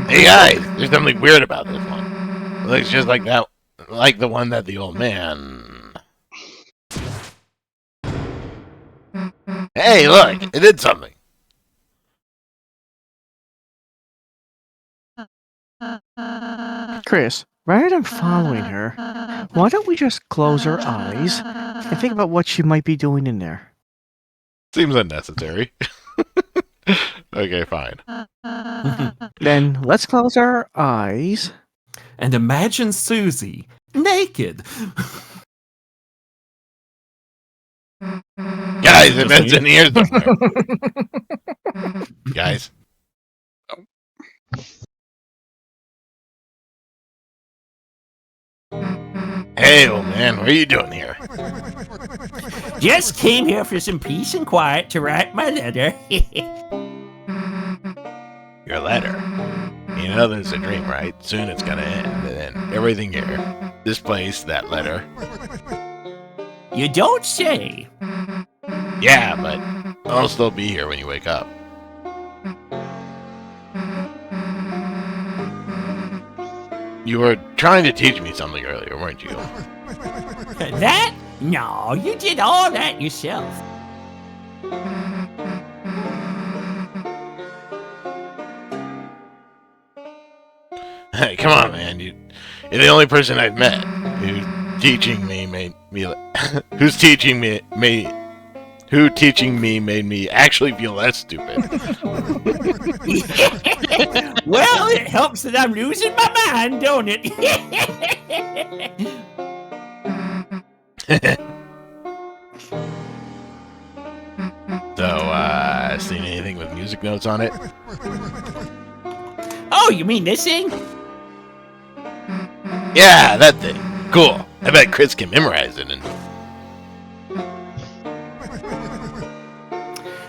Hey guys, there's something weird about this one. It looks just like that, like the one that the old man. Hey, look, it did something. Chris, rather than following her, why don't we just close our eyes and think about what she might be doing in there? Seems unnecessary. Okay, fine. Then let's close our eyes. And imagine Susie naked. Guys, the vent's in here somewhere. Guys. Hey, old man, what are you doing here? Just came here for some peace and quiet to write my letter. Your letter. You know there's a dream, right? Soon it's gonna end, and then everything here. This place, that letter. You don't say. Yeah, but I'll still be here when you wake up. You were trying to teach me something earlier, weren't you? That? No, you did all that yourself. Hey, come on, man. You're the only person I've met who's teaching me made me made me actually feel less stupid. Well, it helps that I'm losing my mind, don't it? So, seen anything with music notes on it? Oh, you mean this thing? Yeah, that thing. Cool. I bet Chris can memorize it and...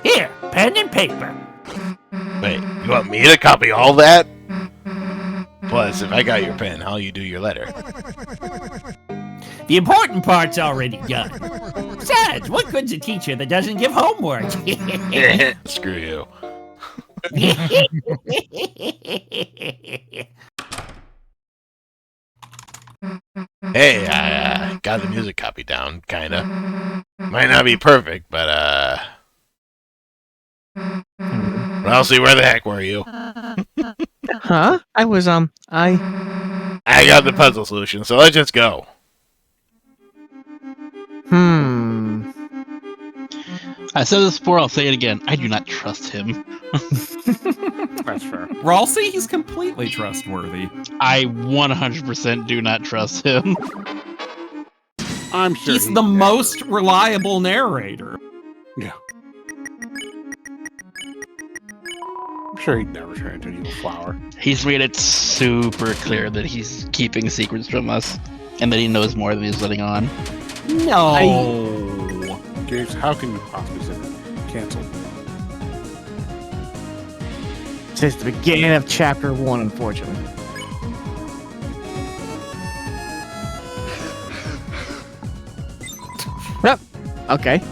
Here, pen and paper. Wait, you want me to copy all that? Plus, if I got your pen, how'll you do your letter? The important part's already done. Besides, what good's a teacher that doesn't give homework? Screw you. Hey, I got got the music copy down, kinda. Might not be perfect, but Ralsei, where the heck were you? Huh? I was I got the puzzle solution, so let's just go. I said this before, I'll say it again. I do not trust him. That's fair. Ralsei, he's completely trustworthy. I 100% do not trust him. I'm sure He's the most reliable narrator. Yeah. I'm sure he'd never turn into an evil flower. He's made it super clear that he's keeping secrets from us, and that he knows more than he's letting on. No. Games, how can you possibly say that? Cancel. Since the beginning of chapter 1, unfortunately. Yep. Okay.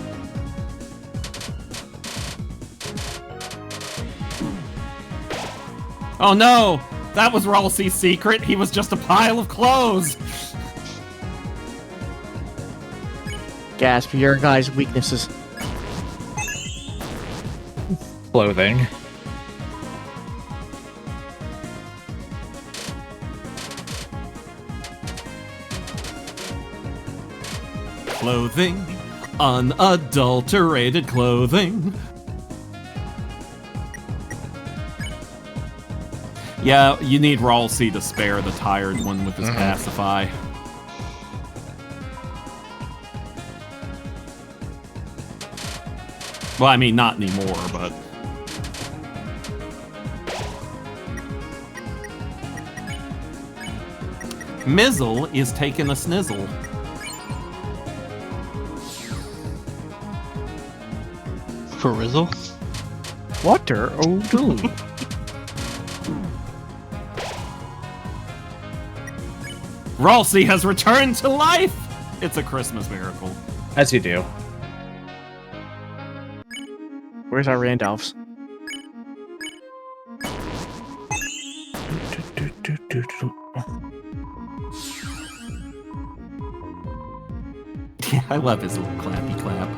Oh no! That was Ralsei's secret. He was just a pile of clothes. Gasp, your guys' weaknesses. Clothing. Clothing. Unadulterated clothing. Yeah, you need Ralsei to spare the tired one with his pacify. Well, I mean, not anymore, but... Mizzle is taking a snizzle. For Rizzle? Water, oh dude. Ralsei has returned to life! It's a Christmas miracle. As you do. Where's our Randolphs? Yeah, I love his little clappy clap.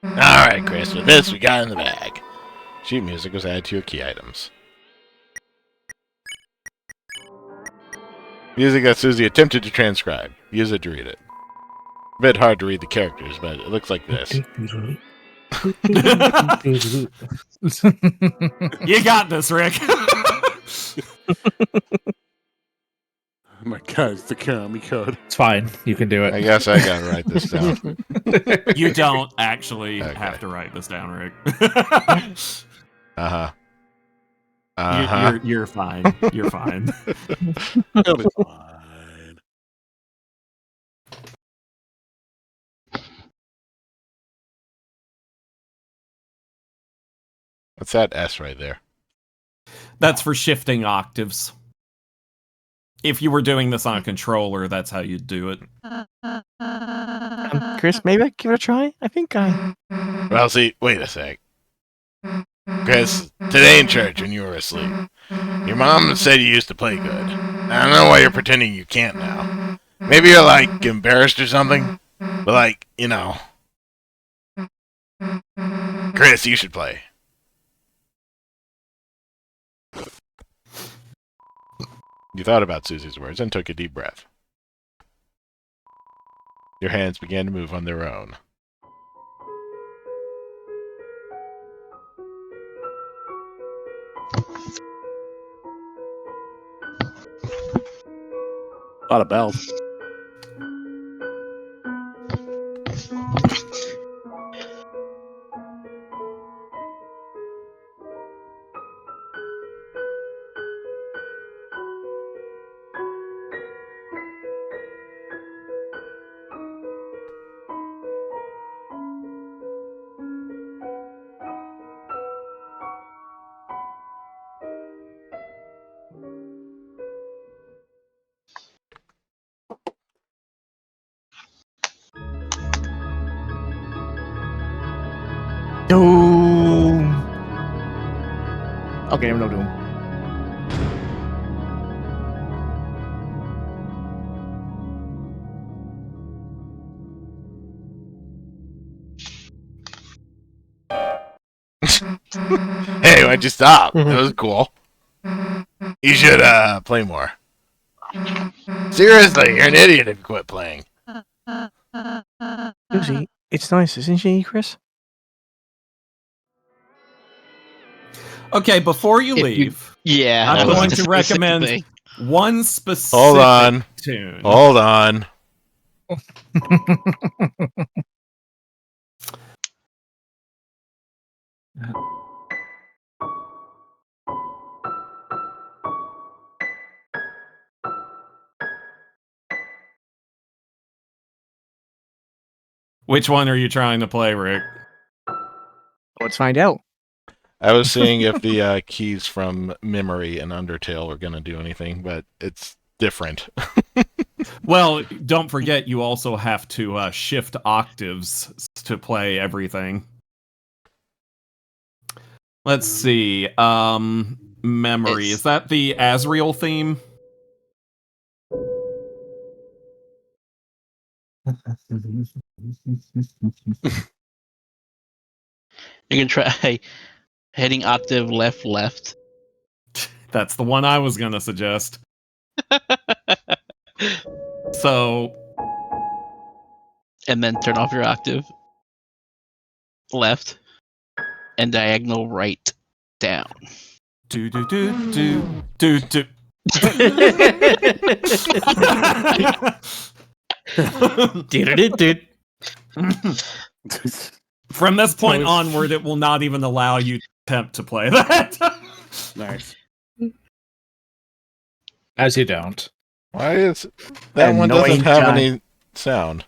Alright, Chris, with this we got in the bag. Sheet music was added to your key items. Music that Susie attempted to transcribe. Use it to read it. A bit hard to read the characters, but it looks like this. You got this, Rick. Oh my god, it's the Konami code. It's fine. You can do it. I guess I gotta write this down. You don't actually Okay. have to write this down, Rick. Uh-huh. You're fine. You're fine. It'll be fine. What's that S right there? That's for shifting octaves. If you were doing this on a controller, that's how you'd do it. Chris, maybe I can give it a try? I think I... Well, see, wait a sec. Chris, today in church when you were asleep, your mom said you used to play good. I don't know why you're pretending you can't now. Maybe you're, like, embarrassed or something? But, like, you know. Chris, you should play. You thought about Susie's words and took a deep breath. Your hands began to move on their own. A lot of bells. Doom! Okay, no Doom. Hey, why'd you stop? That was cool. You should play more. Seriously, you're an idiot if you quit playing. Susie, it's nice, isn't she, Chris? Okay, before you If you- leave, Yeah, I'm I was going just to gonna say recommend something. one specific Hold on. tune. Hold on. Which one are you trying to play, Rick? Let's find out. I was seeing if the keys from Memory and Undertale were going to do anything, but it's different. Well, don't forget you also have to shift octaves to play everything. Let's see. Memory. Is that the Asriel theme? You can try heading octave left, left. That's the one I was going to suggest. So, And then turn off your octave. Left. And diagonal right down. do do do do do do. From this point onward, it will not even allow you to attempt to play that. Nice. As you don't. Why is that one doesn't Annoying have guy. any sound?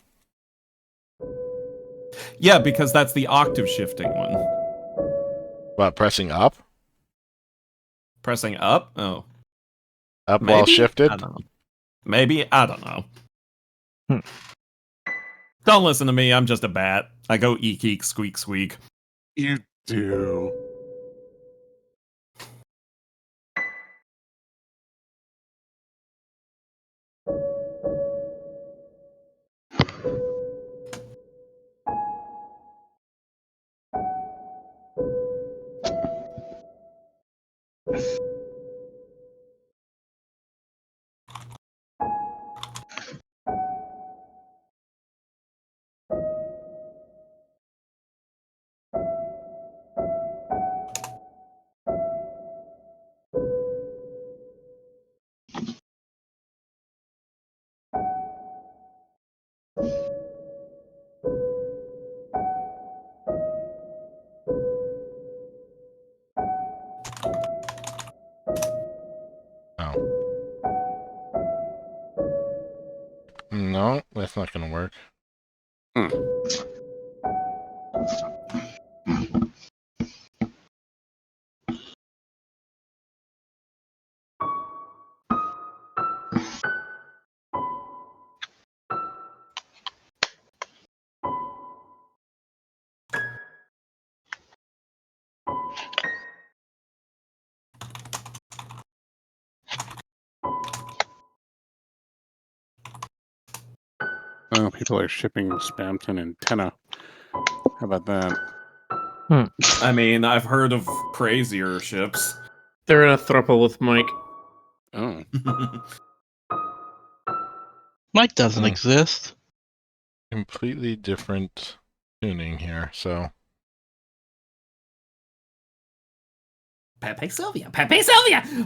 Yeah, because that's the octave shifting one. What, pressing up? Pressing up? Oh. Up Maybe? while shifted? I don't know. Maybe? I don't know. Hmm. Don't listen to me, I'm just a bat. I go eek eek squeak squeak. You do. No, that's not going to work. Oh, people are shipping spam to an antenna. How about that? I mean, I've heard of crazier ships. They're in a throuple with Mike. Oh. Mike doesn't Hmm. exist. Completely different tuning here, so... Pepe Sylvia. Pepe Sylvia. Hmm.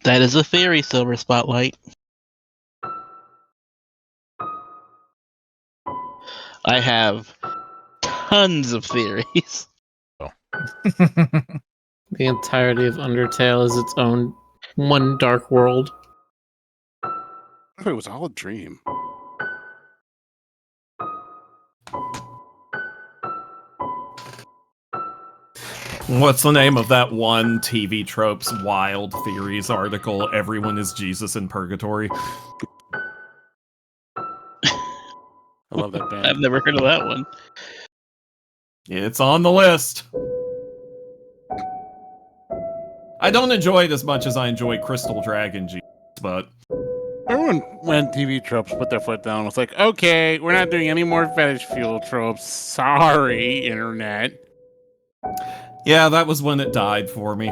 That is a theory, Silver Spotlight. I have tons of theories. The entirety of Undertale is its own one dark world. It was all a dream. What's the name of that one TV Tropes Wild Theories article? Everyone is Jesus in Purgatory. I love that band. I've never heard of that one. It's on the list. I don't enjoy it as much as I enjoy Crystal Dragon Jesus, but Everyone, when TV tropes put their foot down, was like, okay, we're not doing any more fetish fuel tropes. Sorry, internet. yeah, that was when it died for me.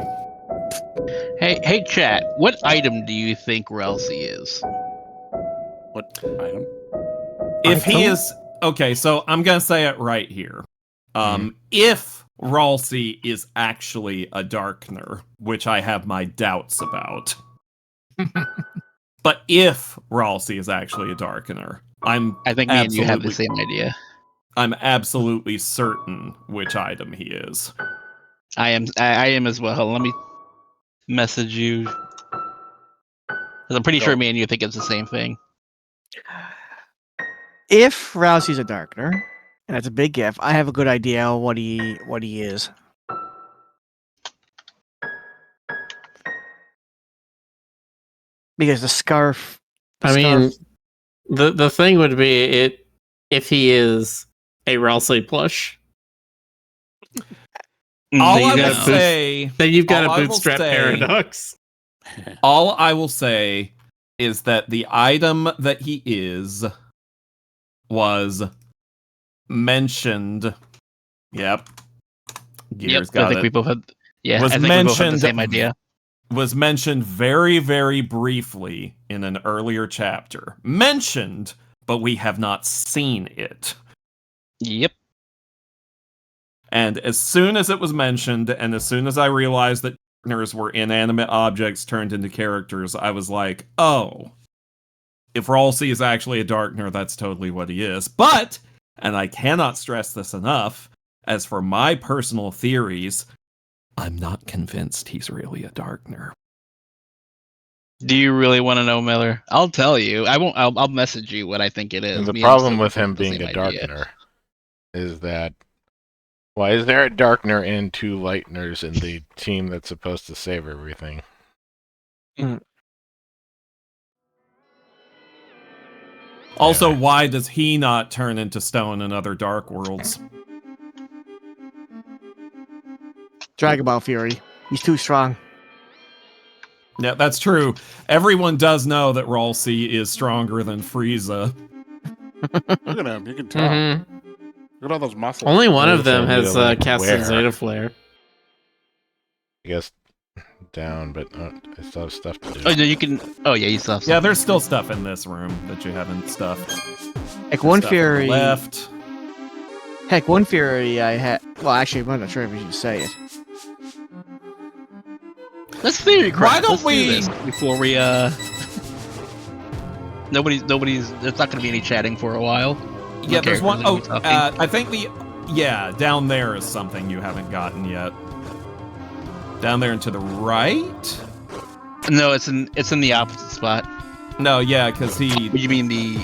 Hey, chat. What item do you think Ralsei is? What item? If he is okay, so I'm gonna say it right here. If Ralsei is actually a Darkner, which I have my doubts about, but if Ralsei is actually a Darkener, I think me and you have the same idea. I'm absolutely certain which item he is. I am as well. Let me message you. 'Cause I'm pretty sure me and you think it's the same thing. If Rousey's a Darkener, and that's a big if, I have a good idea what he is. Because the scarf. The thing would be it if he is a Ralsei plush. All I will say, then you've got a bootstrap paradox. All I will say is that the item that he is was mentioned. Yep. Gears got I think it. we both had. Yeah, was I think we both had the same idea. Was mentioned very, very briefly in an earlier chapter. Mentioned, but we have not seen it. Yep. And as soon as it was mentioned, and as soon as I realized that Darkners were inanimate objects turned into characters, I was like, oh, if Ralsei is actually a Darkner, that's totally what he is. But, and I cannot stress this enough, as for my personal theories, I'm not convinced he's really a Darkner. Do you really want to know, Miller? I'll tell you. I won't. I'll message you what I think it is. And the Me problem and with Silver him have the being same a idea. Darkener is that why is there a Darkener and two Lightners in the team that's supposed to save everything? Also, why does he not turn into stone in other Dark Worlds? Dragon Ball Fury. He's too strong. Yeah, that's true. Everyone does know that Ralsei is stronger than Frieza. Look at him. You can tell. Look at all those muscles. Only one of them Really, has like, casted where? Zeta Flare. I guess down, but I still have stuff to do. Oh, no, you can. Oh, yeah, you still have Yeah, some. there's still stuff in this room that you haven't stuffed. Like one Stuff on the Fury. left. Heck, one Fury I had. Well, actually, I'm not sure if you should say it. Let's theory crap. Why don't Let's do we- this before we Nobody's. There's not going to be any chatting for a while. Yeah, there's one. Oh, Characters are gonna be talking. I think down there is something you haven't gotten yet. Down there and to the right? No, it's in the opposite spot. No, yeah, because he You mean the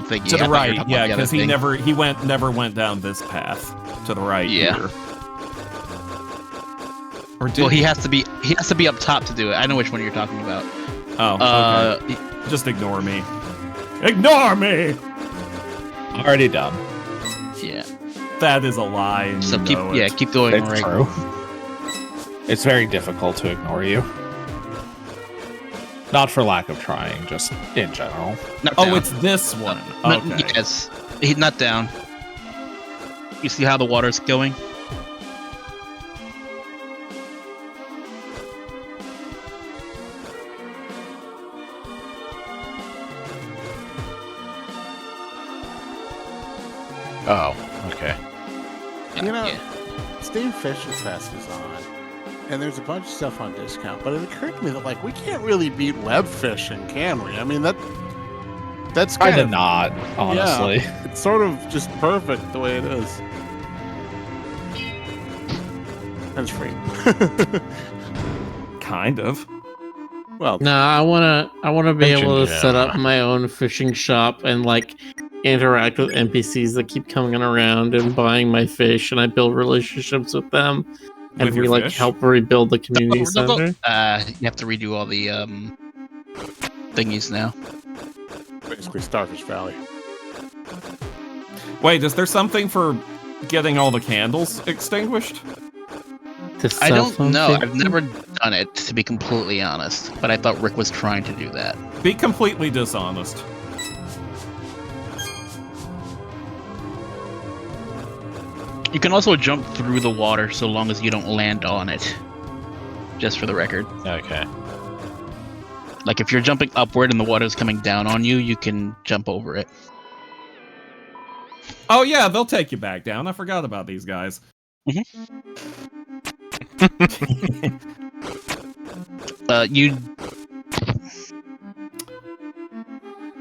thing? to the right. Yeah, because he never went down this path to the right. Yeah. Here. Or did Well, he has to be up top to do it. I know which one you're talking about. Oh, okay. Just ignore me. Ignore me. Already done. Yeah. That is a lie. And So you know it. keep going. It's right. true. It's very difficult to ignore you. Not for lack of trying, just in general. Not Oh, down. it's this one. No, Okay. yes. He's not down. You see how the water's going? Oh, okay. You know, Yeah. Steam Fishing Fest is on, and there's a bunch of stuff on discount. But it occurred to me that like we can't really beat web fishing, can we? I mean that's Kind kind of not, honestly. Yeah, it's sort of just perfect the way it is. And it's free. Kind of. Well, No, I wanna be able to Attention, set up yeah. my own fishing shop and like interact with NPCs that keep coming around and buying my fish, and I build relationships with them, and With we your like fish? help rebuild the community No, center. you have to redo all the thingies now. basically Starfish Valley. Wait, is there something for getting all the candles extinguished? To I sell don't know. something? I've never done it, to be completely honest. But I thought Rick was trying to do that. Be completely dishonest. You can also jump through the water so long as you don't land on it. Just for the record. Okay. Like if you're jumping upward and the water's coming down on you, you can jump over it. Oh yeah, they'll take you back down. I forgot about these guys. You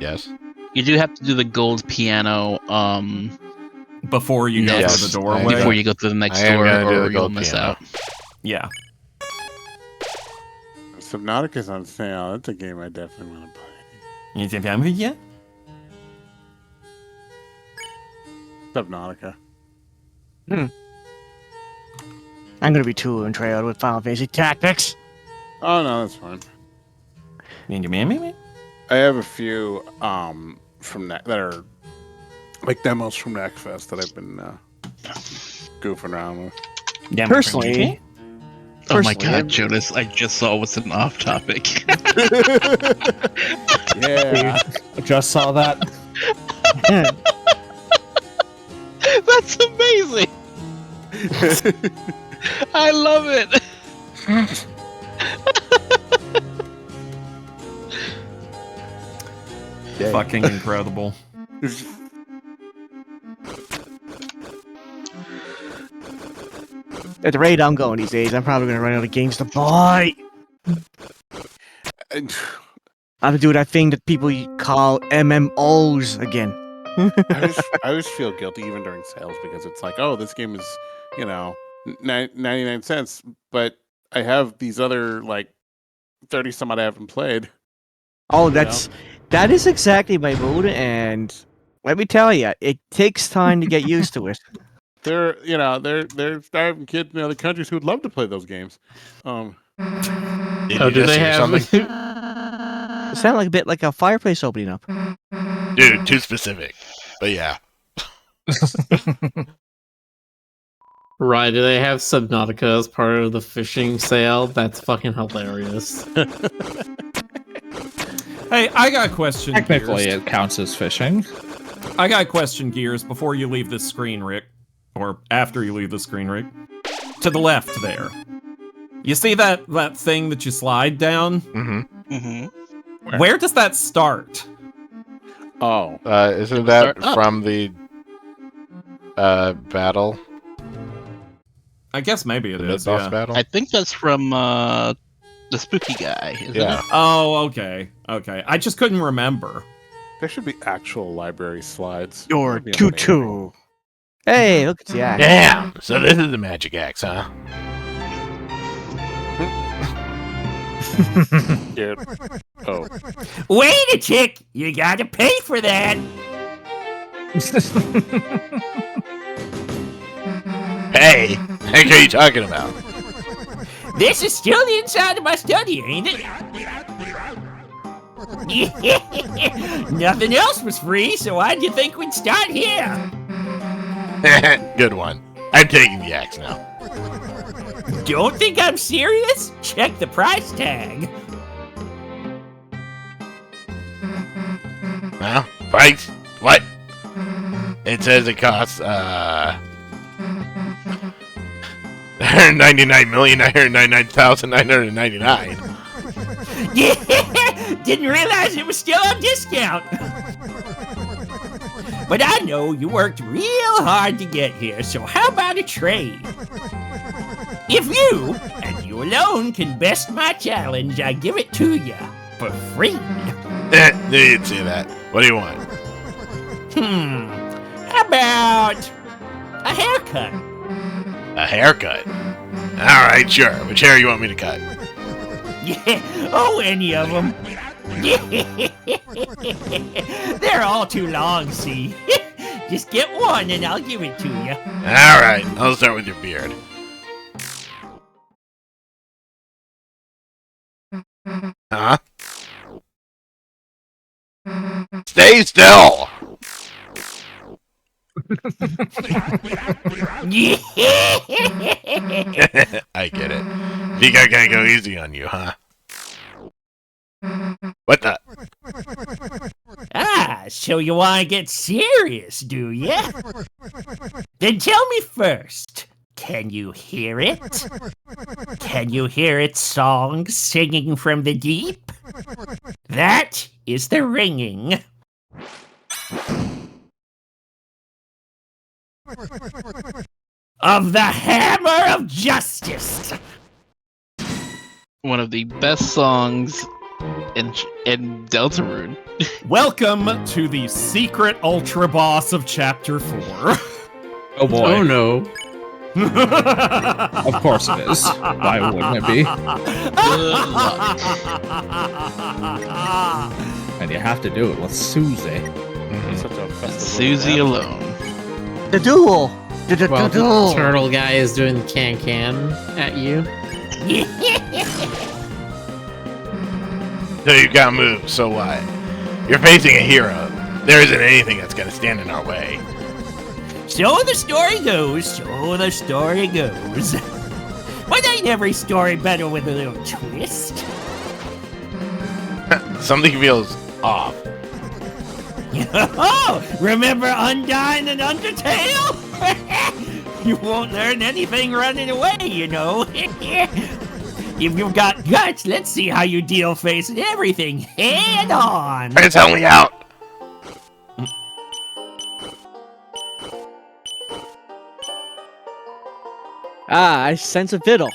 Yes. do have to do the gold piano Before you go next, through the doorway. before you go through the next I am door, gonna do or the you'll gold miss piano. out. Yeah. Subnautica's on sale. That's a game I definitely want to play. You think I'm yeah? Subnautica. I'm gonna be too entrailed with Final Fantasy Tactics. Oh no, that's fine. Me? I have a few from that are like demos from NextFest that I've been goofing around with. Personally, Oh my Personally, god, Jonas, I just saw what's an off topic. Yeah. I just saw that. That's amazing. I love it. Fucking incredible. at the rate I'm going these days, I'm probably gonna run out of games to buy. I have to do that thing that people call MMOs again. I always feel guilty even during sales because it's like, oh, this game is, 99 cents, but I have these other like 30 some odd I haven't played. Oh, that is exactly my mood, and let me tell you, it takes time to get used to it. They're starving kids in other countries who would love to play those games. Oh, you do just they hear have? something? It sounded like a bit like a fireplace opening up. Dude, too specific. But yeah. Right, do they have Subnautica as part of the fishing sale? That's fucking hilarious. Hey, I got a question. Technically, Gears. it counts as fishing. I got a question, Gears, before you leave this screen, Rick. Or after you leave the screen, Rick. To the left there. You see that thing that you slide down? Mm-hmm. Mm-hmm. Where does that start? Oh, Isn't that start up. from the battle? I guess maybe it The is, mid-boss yeah. battle? I think that's from the spooky guy, isn't Yeah. it? Oh, okay. Okay. I just couldn't remember. there should be actual library slides. Your That'd be amazing. tutu. Hey, look at that. Damn! So this is the magic axe, huh? Yeah. Oh, Wait a tick! You gotta pay for that! Hey! What are you talking about? This is still the inside of my study, ain't it? Nothing else was free, so why'd you think we'd start here? Good one. I'm taking the axe now. Don't think I'm serious? Check the price tag. Well, price? What? It says it costs, 199,999,999. Yeah, didn't realize it was still on discount. But I know you worked real hard to get here, so how about a trade? If you, and you alone, can best my challenge, I give it to you for free. You didn't say that. What do you want? How about a haircut? A haircut? Alright, sure. Which hair you want me to cut? Yeah, oh, any of them. They're all too long, see? Just get one and I'll give it to you. Alright, I'll start with your beard. Huh? Stay still! I get it. Think I gotta go easy on you, huh? What the? Ah, so you want to get serious, do ya? Then tell me first, can you hear it? Can you hear its song singing from the deep? That is the ringing. Of the Hammer of Justice. One of the best songs in Deltarune. Welcome to the secret ultra boss of Chapter 4. Oh boy. Oh no. Of course it is. Why wouldn't it be? Good luck. And you have to do it with Susie. Such a festival. Susie alone. The duel! The Well, duel! the turtle guy is doing can at you. So you gotta move, so what? You're facing a hero. There isn't anything that's gonna stand in our way. So the story goes, so the story goes. But ain't every story better with a little twist? Something feels off. Oh, remember Undyne and Undertale? You won't learn anything running away, you know. If you've got guts, let's see how you deal facing everything head on. Prince, help me out! Ah, I sense a fiddle.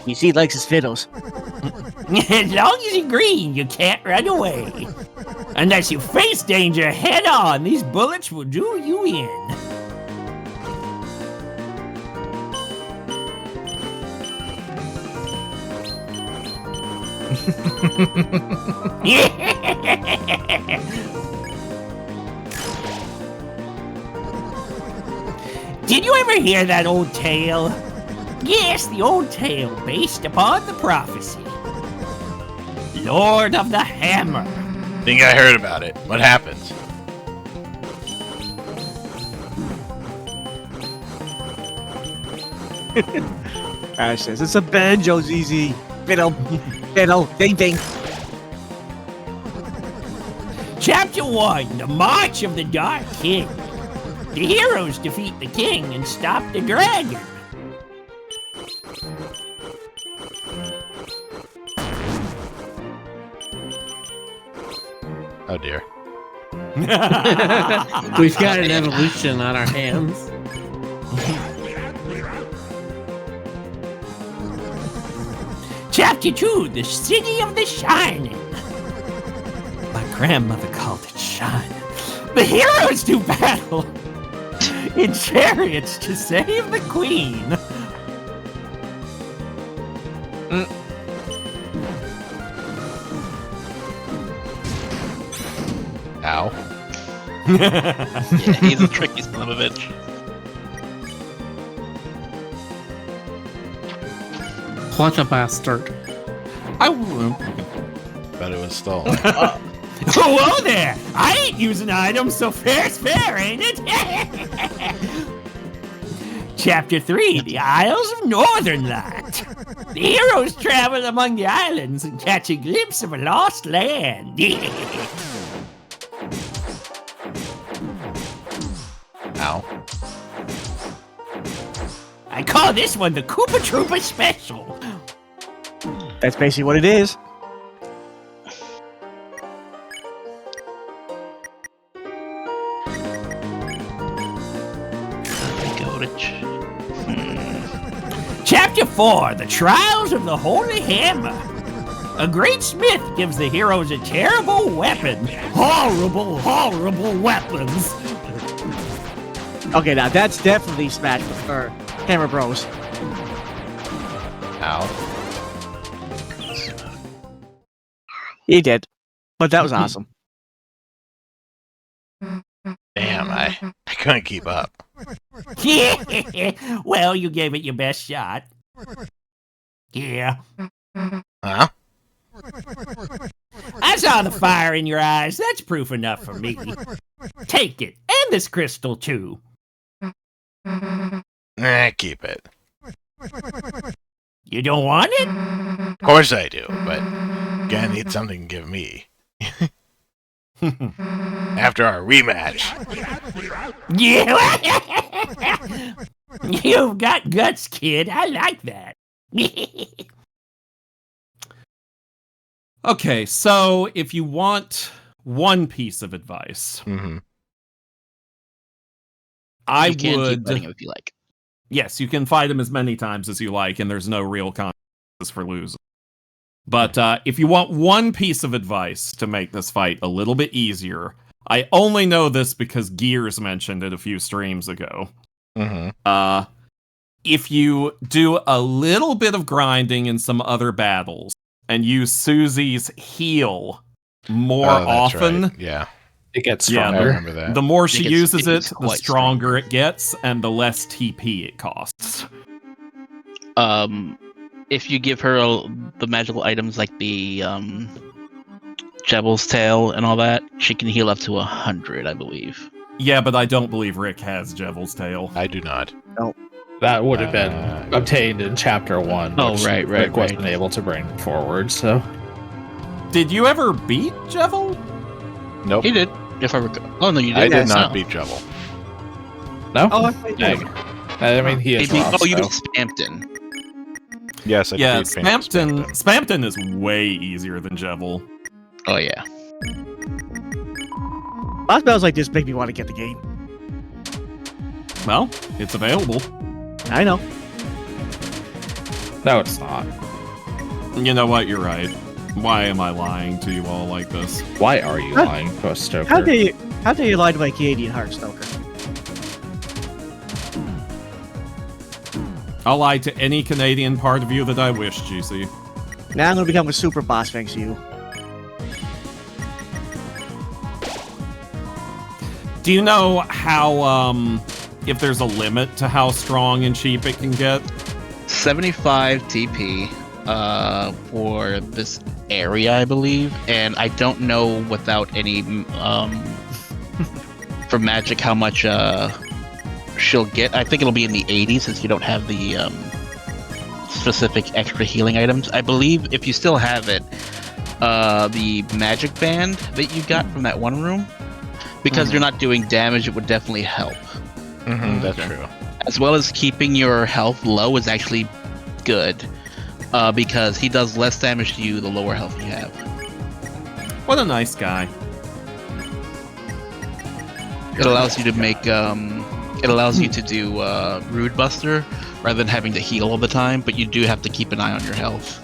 You see, he likes his fiddles. As long as you're green, you can't run away. Unless you face danger head on, these bullets will do you in. Did you ever hear that old tale? Yes, the old tale based upon the prophecy. Lord of the Hammer. Think I heard about it. What happens? Ash says, it's a banjo, ZZ. Fiddle, fiddle, ding ding. Chapter 1, The March of the Dark King. The heroes defeat the king and stop the dragon. Oh dear. We've got an evolution on our hands. Chapter 2, The City of the Shining. My grandmother called it Shining. The heroes do battle in chariots to save the queen. Ow. Yeah, he's a tricky son of a bitch. What a bastard. Bet it was stolen. Whoa there! I ain't using items, so fair's fair, ain't it? Chapter 3, The Isles of Northern Light. The heroes travel among the islands and catch a glimpse of a lost land. Ow. I call this one the Koopa Troopa Special. That's basically what it is. Chapter 4, The Trials of the Holy Hammer. A great smith gives the heroes a terrible weapon. Horrible, horrible weapons. Okay, now that's definitely Smash or Hammer Bros. Ow. He did, but that was awesome. Damn, I couldn't keep up. Well, you gave it your best shot. Yeah. Huh? I saw the fire in your eyes. That's proof enough for me. Take it, and this crystal too. Keep it. You don't want it? Of course I do, but gonna need something to give me. After our rematch. Yeah. You've got guts, kid. I like that. Okay, so if you want one piece of advice, I You can keep would. fighting him if you like. Yes, you can fight him as many times as you like, and there's no real consequences for losing. But if you want one piece of advice to make this fight a little bit easier, I only know this because Gears mentioned it a few streams ago. If you do a little bit of grinding in some other battles and use Susie's heal more often, right. Yeah, It gets Yeah, stronger. I remember that. the more she It uses gets it, the quite stronger it gets, and the less TP it costs. If you give her the magical items like the Devil's Tail and all that, she can heal up to 100, I believe. Yeah, but I don't believe Rick has Devil's Tail. I do not. That would have been obtained in Chapter 1. Oh, which right, Rick wasn't able to bring forward, so... Did you ever beat Jevil? Nope. He did, if I recall. Oh, no, you I did. did not No. beat Jevil. No? Oh, I played Dang. I mean, he He is beat, rough, oh, you so. beat Spampton. Yes, I Yeah, beat Spampton is way easier than Jevil. Oh, yeah. Boss battles like this make me want to get the game. Well, it's available. I know. No, it's not. You know what? You're right. Why am I lying to you all like this? Why are you Huh? lying, Post Stoker? How dare you lie to my Canadian heart, Stoker? I'll lie to any Canadian part of you that I wish, GC. Now I'm gonna become a super boss thanks to you. Do you know how, if there's a limit to how strong and cheap it can get? 75 TP for this area, I believe. And I don't know without any for magic how much she'll get. I think it'll be in the 80s since you don't have the specific extra healing items. I believe if you still have it, the magic band that you got from that one room, because you're not doing damage, it would definitely help. That's true. As well as keeping your health low is actually good, because he does less damage to you the lower health you have. What a nice guy. It allows you to make it allows you to do Rude Buster rather than having to heal all the time, but you do have to keep an eye on your health.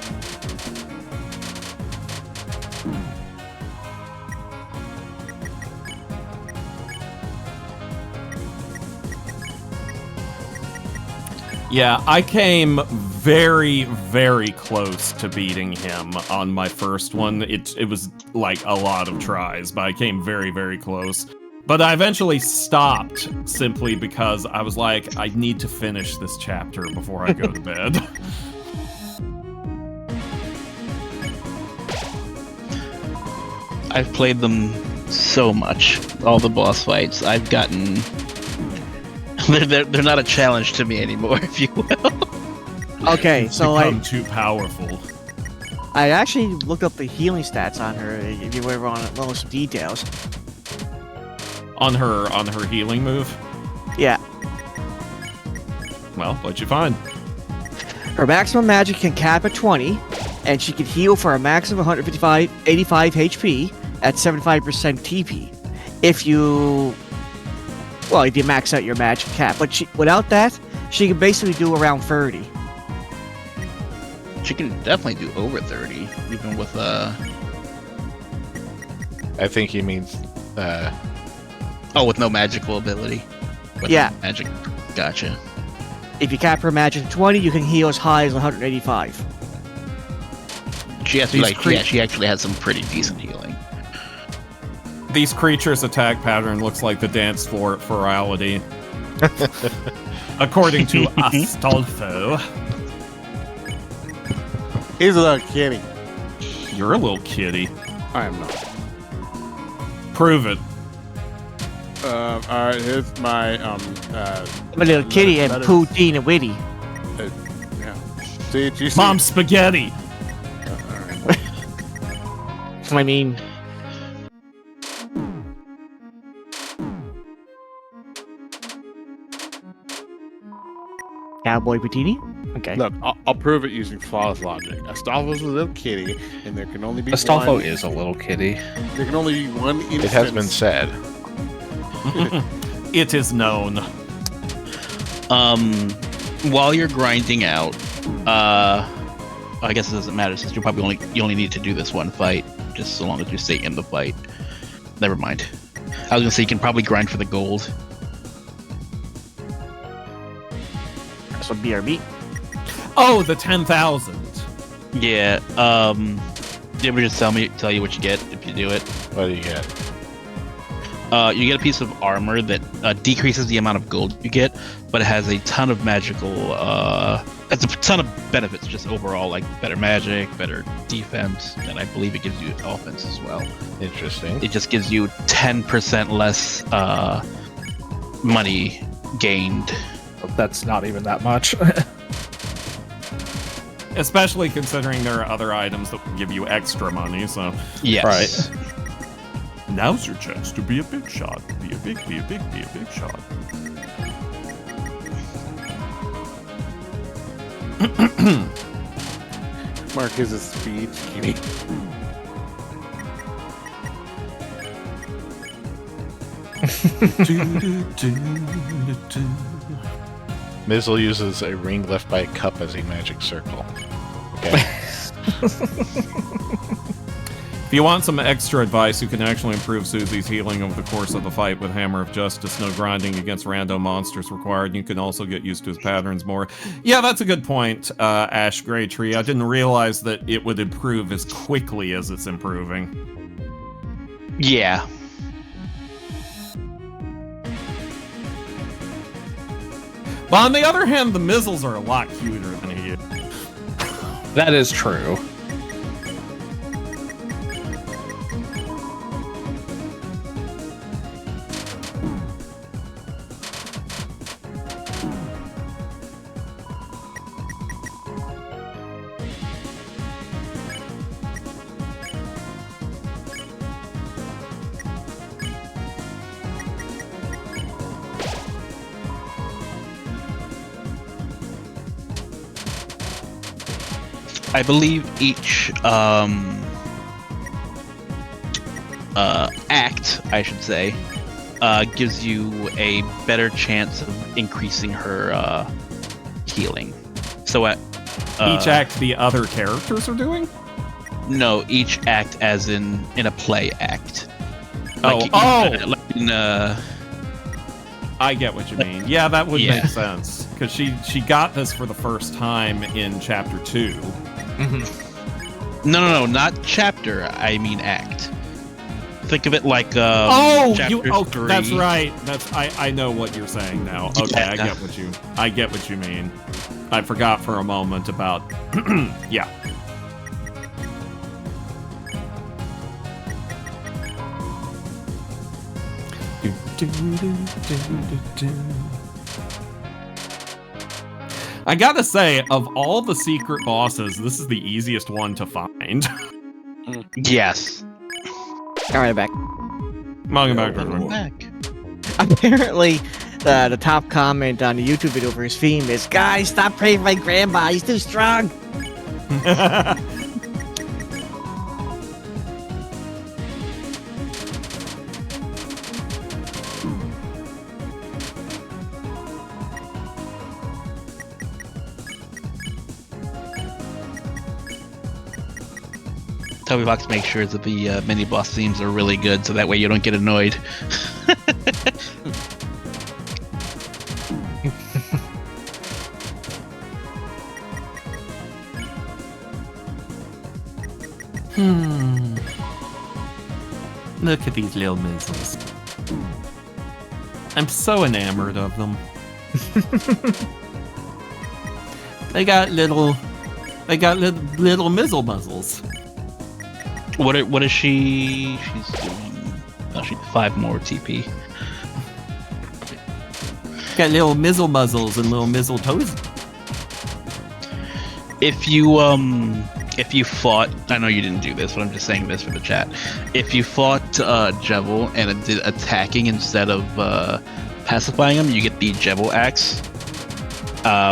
Yeah, I came very, very close to beating him on my first one. It was like a lot of tries, but I came very, very close. But I eventually stopped simply because I was like, I need to finish this chapter before I go to bed. I've played them so much, all the boss fights. I've gotten they're not a challenge to me anymore, if you will. Okay, so Become too powerful. I actually looked up the healing stats on her. If you ever want to know some details. On her healing move? Yeah. Well, what'd you find? Her maximum magic can cap at 20, and she can heal for a maximum of 85 HP at 75% TP. If you max out your magic cap, but without that, she can basically do around 30. She can definitely do over 30, even with I think he means. with no magical ability. With Yeah. no magic. Gotcha. If you cap her magic at 20, you can heal as high as 185. She actually has some pretty decent healing. These creatures' attack pattern looks like the dance for virality. According to Astolfo. He's a little kitty. You're a little kitty. I am not. Prove it. Alright, here's my, I'm a little kitty and poutine and witty. yeah. See, do you see? Mom spaghetti! Alright. I mean... Cowboy Patini? Okay. Look, I'll prove it using flawless logic. Astolfo's a little kitty, and there can only be Astolfo one. is a little kitty. There can only be one instance. It has been said. It is known. While you're grinding out, I guess it doesn't matter since you only need to do this one fight, just so long as you stay in the fight. Never mind. I was gonna say you can probably grind for the gold. That's what BRB. Oh, the 10,000. Yeah. Do you ever just tell you what you get if you do it? What do you get? You get a piece of armor that decreases the amount of gold you get, but it has a ton of magical, it's a ton of benefits just overall, like better magic, better defense, and I believe it gives you offense as well. Interesting. It just gives you 10% less money gained. That's not even that much. Especially considering there are other items that will give you extra money, so... Yes. Right. Now's your chance to be a big shot. Be a big shot. Mark is a speed kitty. Mizzle uses a ring left by a cup as a magic circle. Okay. If you want some extra advice, you can actually improve Susie's healing over the course of the fight with Hammer of Justice. No grinding against random monsters required. You can also get used to his patterns more. Yeah, that's a good point, Ash Greytree. I didn't realize that it would improve as quickly as it's improving. Yeah. But on the other hand, the Mizzles are a lot cuter than he is. That is true. I believe each act, I should say, gives you a better chance of increasing her healing. So at Each act the other characters are doing? No, each act as in a play act. Oh, like in, I get what you mean. Yeah, that would Yeah. make sense. Because she got this for the first time in Chapter 2. No, not chapter. I mean act. Think of it like chapter 3. That's right. I know what you're saying now. Okay, Yeah. I get what you mean. I forgot for a moment about yeah. I gotta say, of all the secret bosses, this is the easiest one to find. Yes. All right, back. Welcome back, Griffin. Back. Apparently, the top comment on the YouTube video for his theme is, "Guys, stop praying for my grandpa. He's too strong." Toby Fox makes sure that the mini boss themes are really good, so that way you don't get annoyed. Look at these little missiles. I'm so enamored of them. They got little mizzle muzzles. What is she? She's doing. Oh, she's 5 more TP. Got little mizzle muzzles and little mizzle toes. If you fought, I know you didn't do this, but I'm just saying this for the chat. If you fought Jevil and it did attacking instead of pacifying him, you get the Jevil Axe,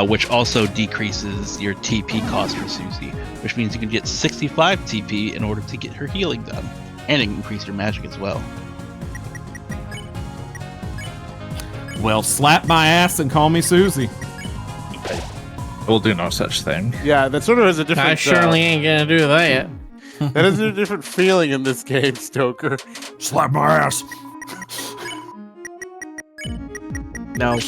which also decreases your TP cost for Susie, which means you can get 65 TP in order to get her healing done, and increase your magic as well. Well, slap my ass and call me Susie. We'll do no such thing. Yeah, that sort of has a different. I surely ain't gonna do that. That has a different feeling in this game, Stoker. Slap my ass. No.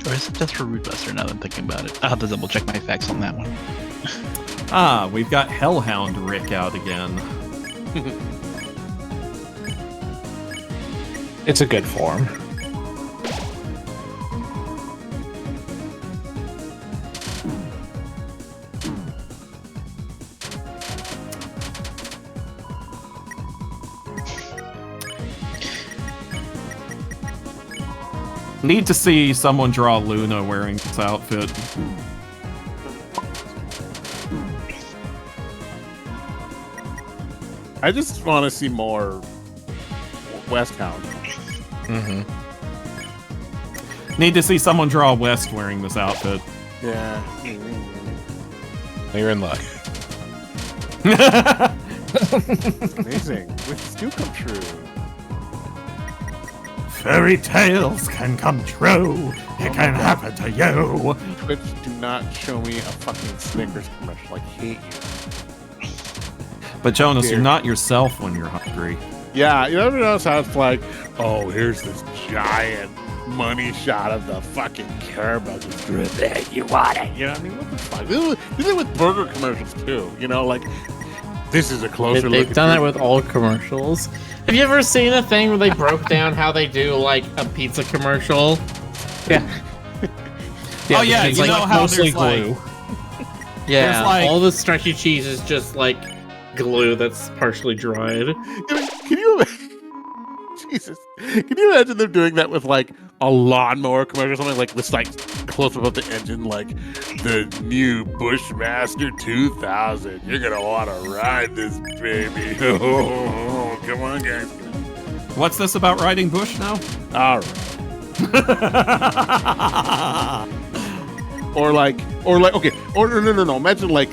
Or is it just for Root Buster now that I'm thinking about it? I'll have to double check my facts on that one. Ah, we've got Hellhound Rick out again. It's a good form. Need to see someone draw Luna wearing this outfit. I just want to see more Westhound. Mm-hmm. Need to see someone draw West wearing this outfit. Yeah. You're in luck. Amazing. Wishes do come true. Fairy tales can come true. It can happen to you. Twitch, do not show me a fucking Snickers commercial. I hate you. But Jonas, Dear. you're not yourself when you're hungry. Yeah, you ever notice how it's like, oh, here's this giant money shot of the fucking caramel just dripping. You want it? You know what I mean? What the fuck? This is with burger commercials too. You know, like, this is a closer look. They've done that with all commercials. Have you ever seen a thing where they broke down how they do like a pizza commercial? Yeah. Oh yeah, it's you like know how mostly there's like, glue. Yeah, There's, like- all the stretchy cheese is just like glue that's partially dried. I mean, can you Jesus. Can you imagine them doing that with like a lawnmower commercial or something, like this like close up of the engine, like the new Bushmaster 2000. You're gonna want to ride this baby. Oh, come on, guys. what's this about riding bush now? All right. or like, okay, or no. Imagine like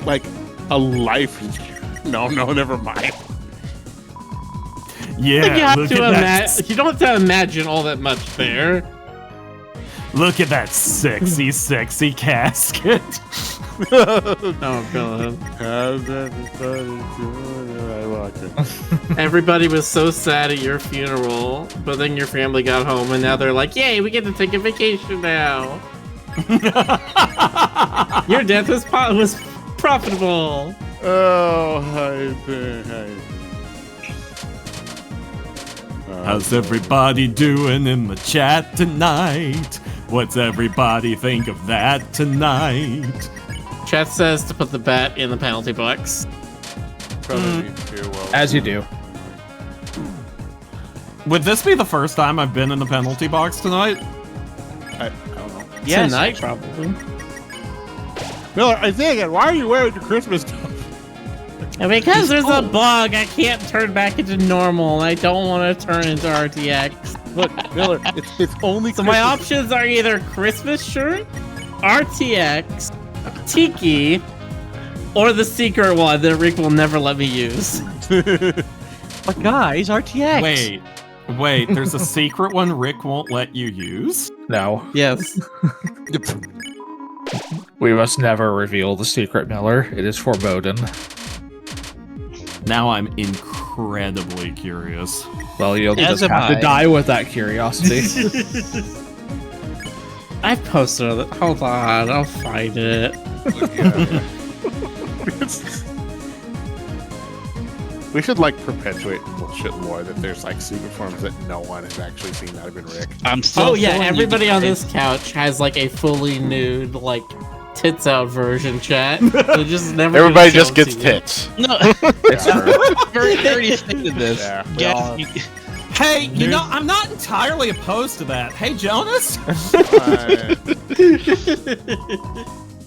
a life. No, never mind. Yeah, You don't have to imagine all that much there. Look at that sexy casket. Oh god. How's everybody doing? I like it. Everybody was so sad at your funeral, but then your family got home and now they're like, yay, we get to take a vacation now. Your death was profitable. Oh, hi. How's everybody doing in the chat tonight? What's everybody think of that tonight? Chat says to put the bat in the penalty box. As you do. Would this be the first time I've been in the penalty box tonight? I don't know. Yes. Tonight, probably. Miller, I say again, why are you wearing your Christmas stuff? And because there's a bug, I can't turn back into normal, and I don't want to turn into RTX. Look, Miller, it's only So Christmas. my options are either Christmas shirt, RTX, Tiki, or the secret one that Rick will never let me use. But guys, RTX. Wait, there's a secret one Rick won't let you use? No, Yes. we must never reveal the secret, Miller. It is forebodden. Now I'm incredibly curious. Well, you'll As just am have to I. die with that curiosity. I posted it. Hold on, I'll find it. We should like perpetuate bullshit lore that there's like secret forms that no one has actually seen that have been Rick. I'm still. Oh yeah, feeling you everybody on guys. this couch has like a fully nude, like tits out version chat. They just never. Everybody get just to gets see it. tits. No, It's true. very already stated this. Yeah, we Guys, all- Hey, you know, I'm not entirely opposed to that. Hey, Jonas?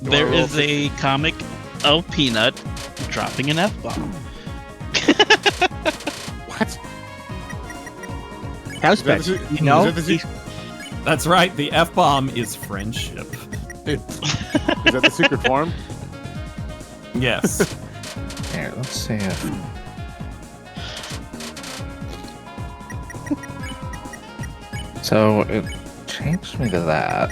there is a comic of Peanut dropping an F-bomb. What? House Is that pet. the- You know, is that the- That's right, the F-bomb is friendship. Is that the secret form? Yes. Here, let's see if... So, it changed me to that.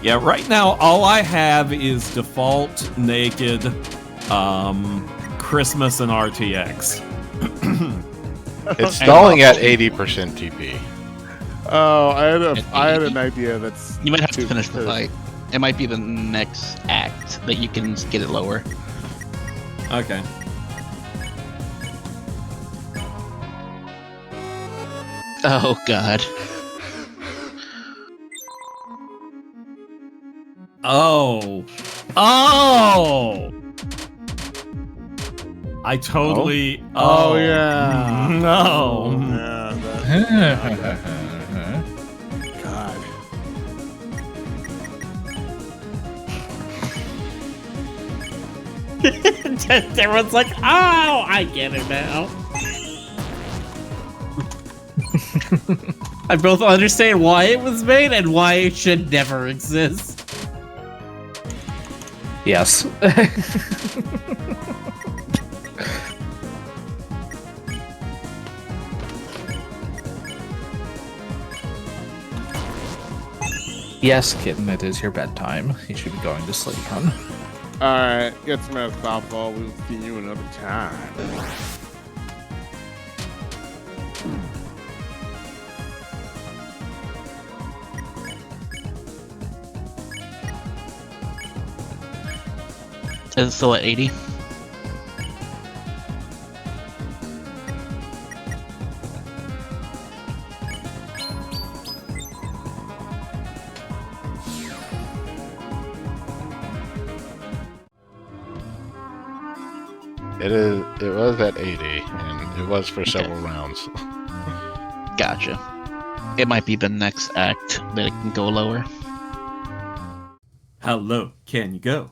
Yeah, right now all I have is default naked Christmas and RTX. It's stalling at 80% TP. Oh, I had an idea that's. You might have to too- finish the because- fight. It might be the next act that you can get it lower. Okay. Oh god. Oh. Oh! I totally... Oh, yeah. No. Yeah, that, God. Everyone's like, "Oh, I get it now." I both understand why it was made and why it should never exist. Yes. Yes, kitten, it is your bedtime. You should be going to sleep, hun. Alright, get some rest, softball. We'll see you another time. Is it still at 80? It was at 80, and it was for several rounds. Gotcha. It might be the next act that it can go lower. How low can you go?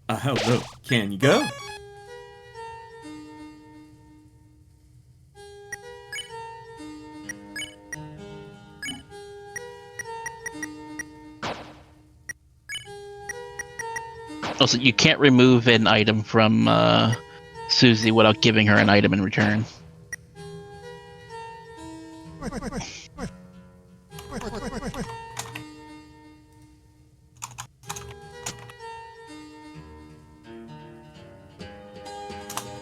How low can you go? Also, you can't remove an item from Susie without giving her an item in return.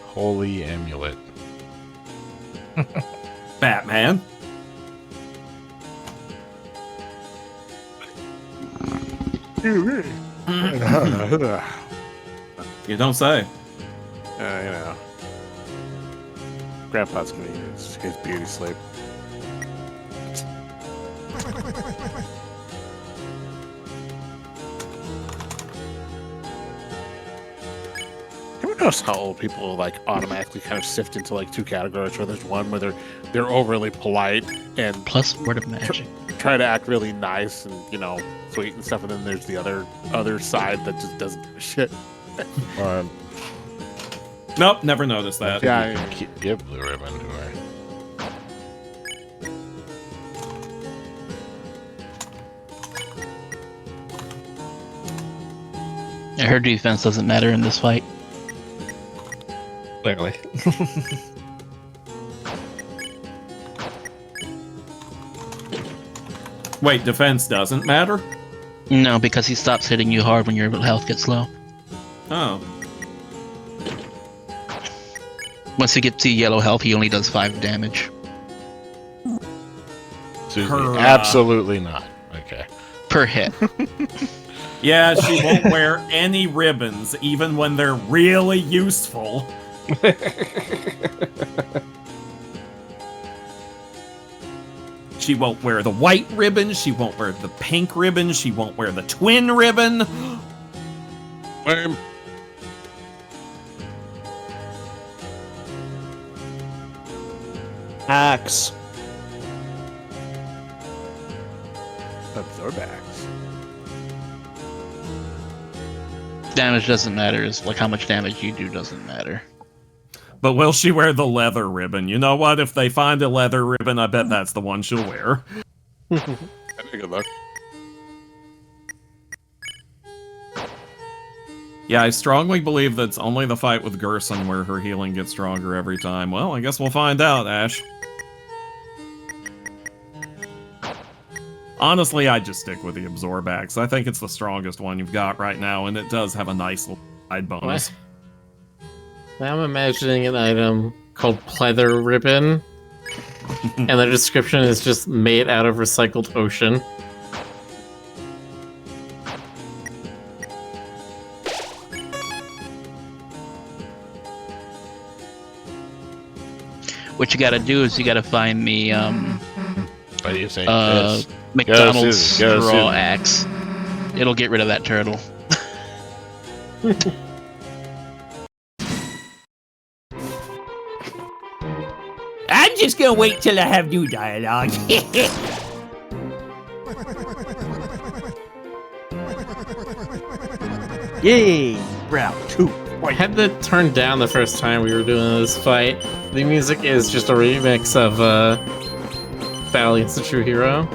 Holy amulet. Batman. You don't say. You know. Grandpa's gonna use his beauty sleep. notice how old people like automatically kind of sift into like two categories where there's one where they're overly polite and Plus word of magic. try to act really nice and sweet and stuff, and then there's the other side that just doesn't give a shit. Nope, never noticed that. Yeah, Give Blue Ribbon to her. Yeah, her defense doesn't matter in this fight. Clearly. Wait, defense doesn't matter? No, because he stops hitting you hard when your health gets low. Oh. Once you get to yellow health, he only does 5 damage. Susie, Her, absolutely not. Okay. Per hit. Yeah, she won't wear any ribbons, even when they're really useful. She won't wear the white ribbon, she won't wear the pink ribbon, she won't wear the twin ribbon. Lame. Axe. Absorb axe. Damage doesn't matter. It's like how much damage you do doesn't matter. But will she wear the leather ribbon? You know what? If they find a leather ribbon, I bet that's the one she'll wear. That'd be good luck. Yeah, I strongly believe that's only the fight with Gerson where her healing gets stronger every time. Well, I guess we'll find out, Ash. Honestly, I'd just stick with the Absorb Axe. I think it's the strongest one you've got right now, and it does have a nice little side bonus. Now I'm imagining an item called Pleather Ribbon, and the description is just made out of recycled ocean. What you gotta do is you gotta find the What do you think? McDonald's Susan, go, straw Susan. axe. It'll get rid of that turtle. I'm just gonna wait till I have new dialogue. Yay! Round 2. I had to turn down the first time we were doing this fight. The music is just a remix of Battle Against the True Hero.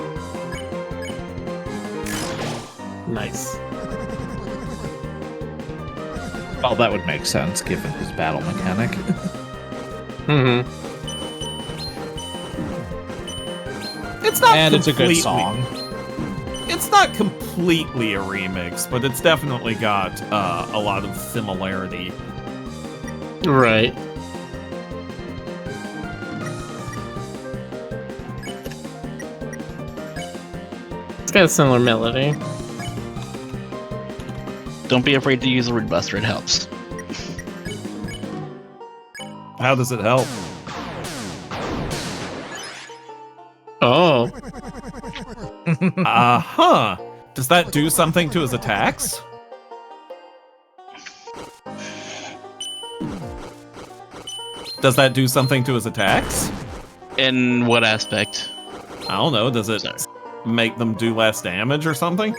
Nice. Well, that would make sense given his battle mechanic. Mm-hmm. It's not And it's a good completely- song. It's not completely a remix, but it's definitely got a lot of similarity. Right. It's got a similar melody. Don't be afraid to use the Root Buster, it helps. How does it help? Oh. Uh-huh. Does that do something to his attacks? Does that do something to his attacks? In what aspect? I don't know. Does it make them do less damage or something?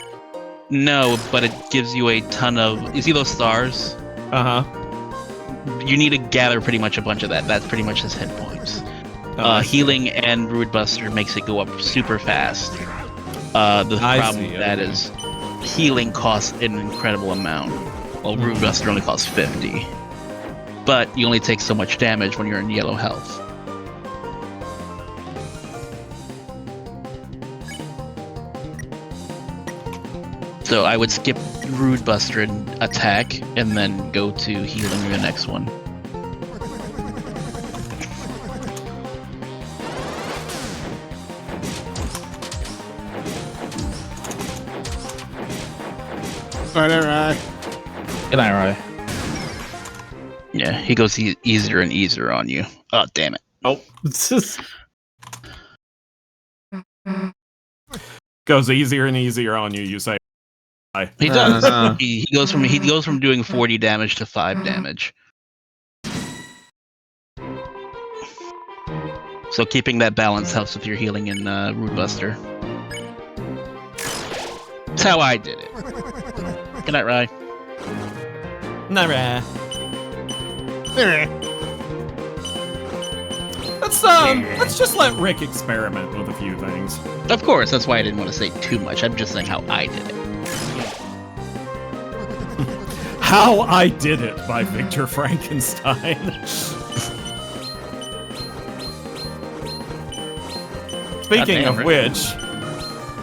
No, but it gives you a ton of... You see those stars? Uh-huh. You need to gather pretty much a bunch of that. That's pretty much his hit points. Healing and Root Buster makes it go up super fast. The problem with that is healing costs an incredible amount. Well, Root Buster only costs 50. But you only take so much damage when you're in yellow health. So I would skip Root Buster and attack, and then go to healing in the next one. Alright. Good night, Roy. Yeah, he goes easier and easier on you. Oh, damn it. Oh. It's just... Goes easier and easier on you, you say. He does. Uh-huh. He goes from doing 40 damage to 5 damage. So keeping that balance helps with your healing in Root Buster. That's how I did it. Good night, Rye. Nah. Let's just let Rick experiment with a few things. Of course, that's why I didn't want to say too much. I'm just saying how I did it. How I Did It by Victor Frankenstein. Speaking of which,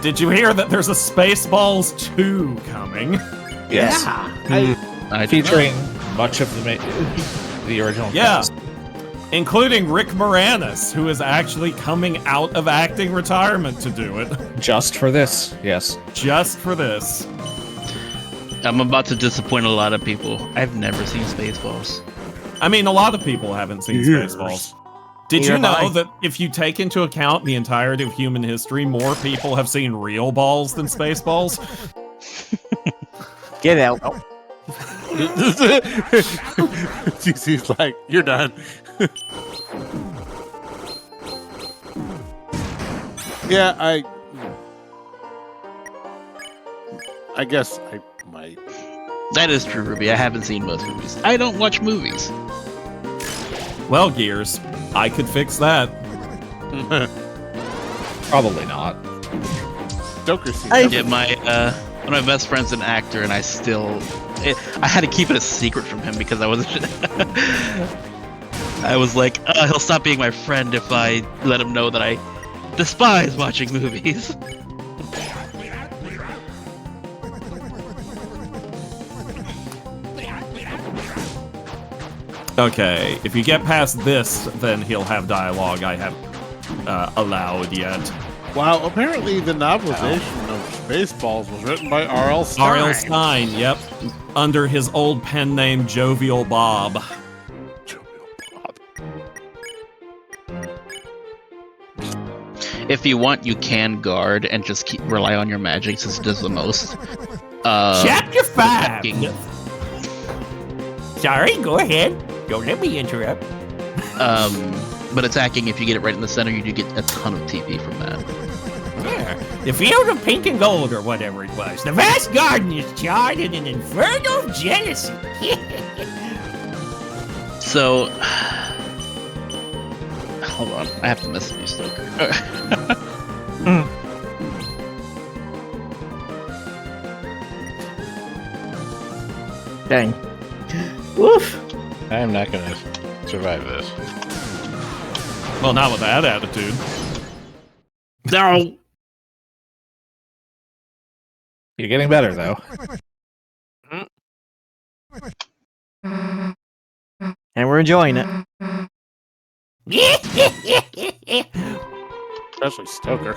did you hear that there's a Spaceballs 2 coming? Yes. Featuring much of the original cast. Including Rick Moranis, who is actually coming out of acting retirement to do it. Just for this, yes. Just for this. I'm about to disappoint a lot of people. I've never seen Spaceballs. I mean, a lot of people haven't seen Spaceballs. Did you know that if you take into account the entirety of human history, more people have seen real balls than Spaceballs? Get out. CC's like, you're done. Yeah, I guess I might. That is true, Ruby. I haven't seen most movies. I don't watch movies. Well, Gears, I could fix that. Probably not. Stoker sees Yeah, one of my best friend's an actor, and I had to keep it a secret from him because I wasn't. I was like, he'll stop being my friend if I let him know that I despise watching movies. Okay, if you get past this, then he'll have dialogue I haven't allowed yet. Wow, apparently the novelization of Spaceballs was written by R.L. Stine. R.L. Stine, yep. Under his old pen name, Jovial Bob. If you want, you can guard and just rely on your magic since it does the most. Chapter 5! attacking. Sorry, go ahead. Don't let me interrupt. But attacking, if you get it right in the center, you do get a ton of TP from that. Yeah. The field of pink and gold, or whatever it was. The vast garden is charred in an inferno of jealousy. So, hold on. I have to message you, Stoker. Dang. Woof. I am not gonna survive this. Well, not with that attitude. No! You're getting better, though. And we're enjoying it. Especially Stoker.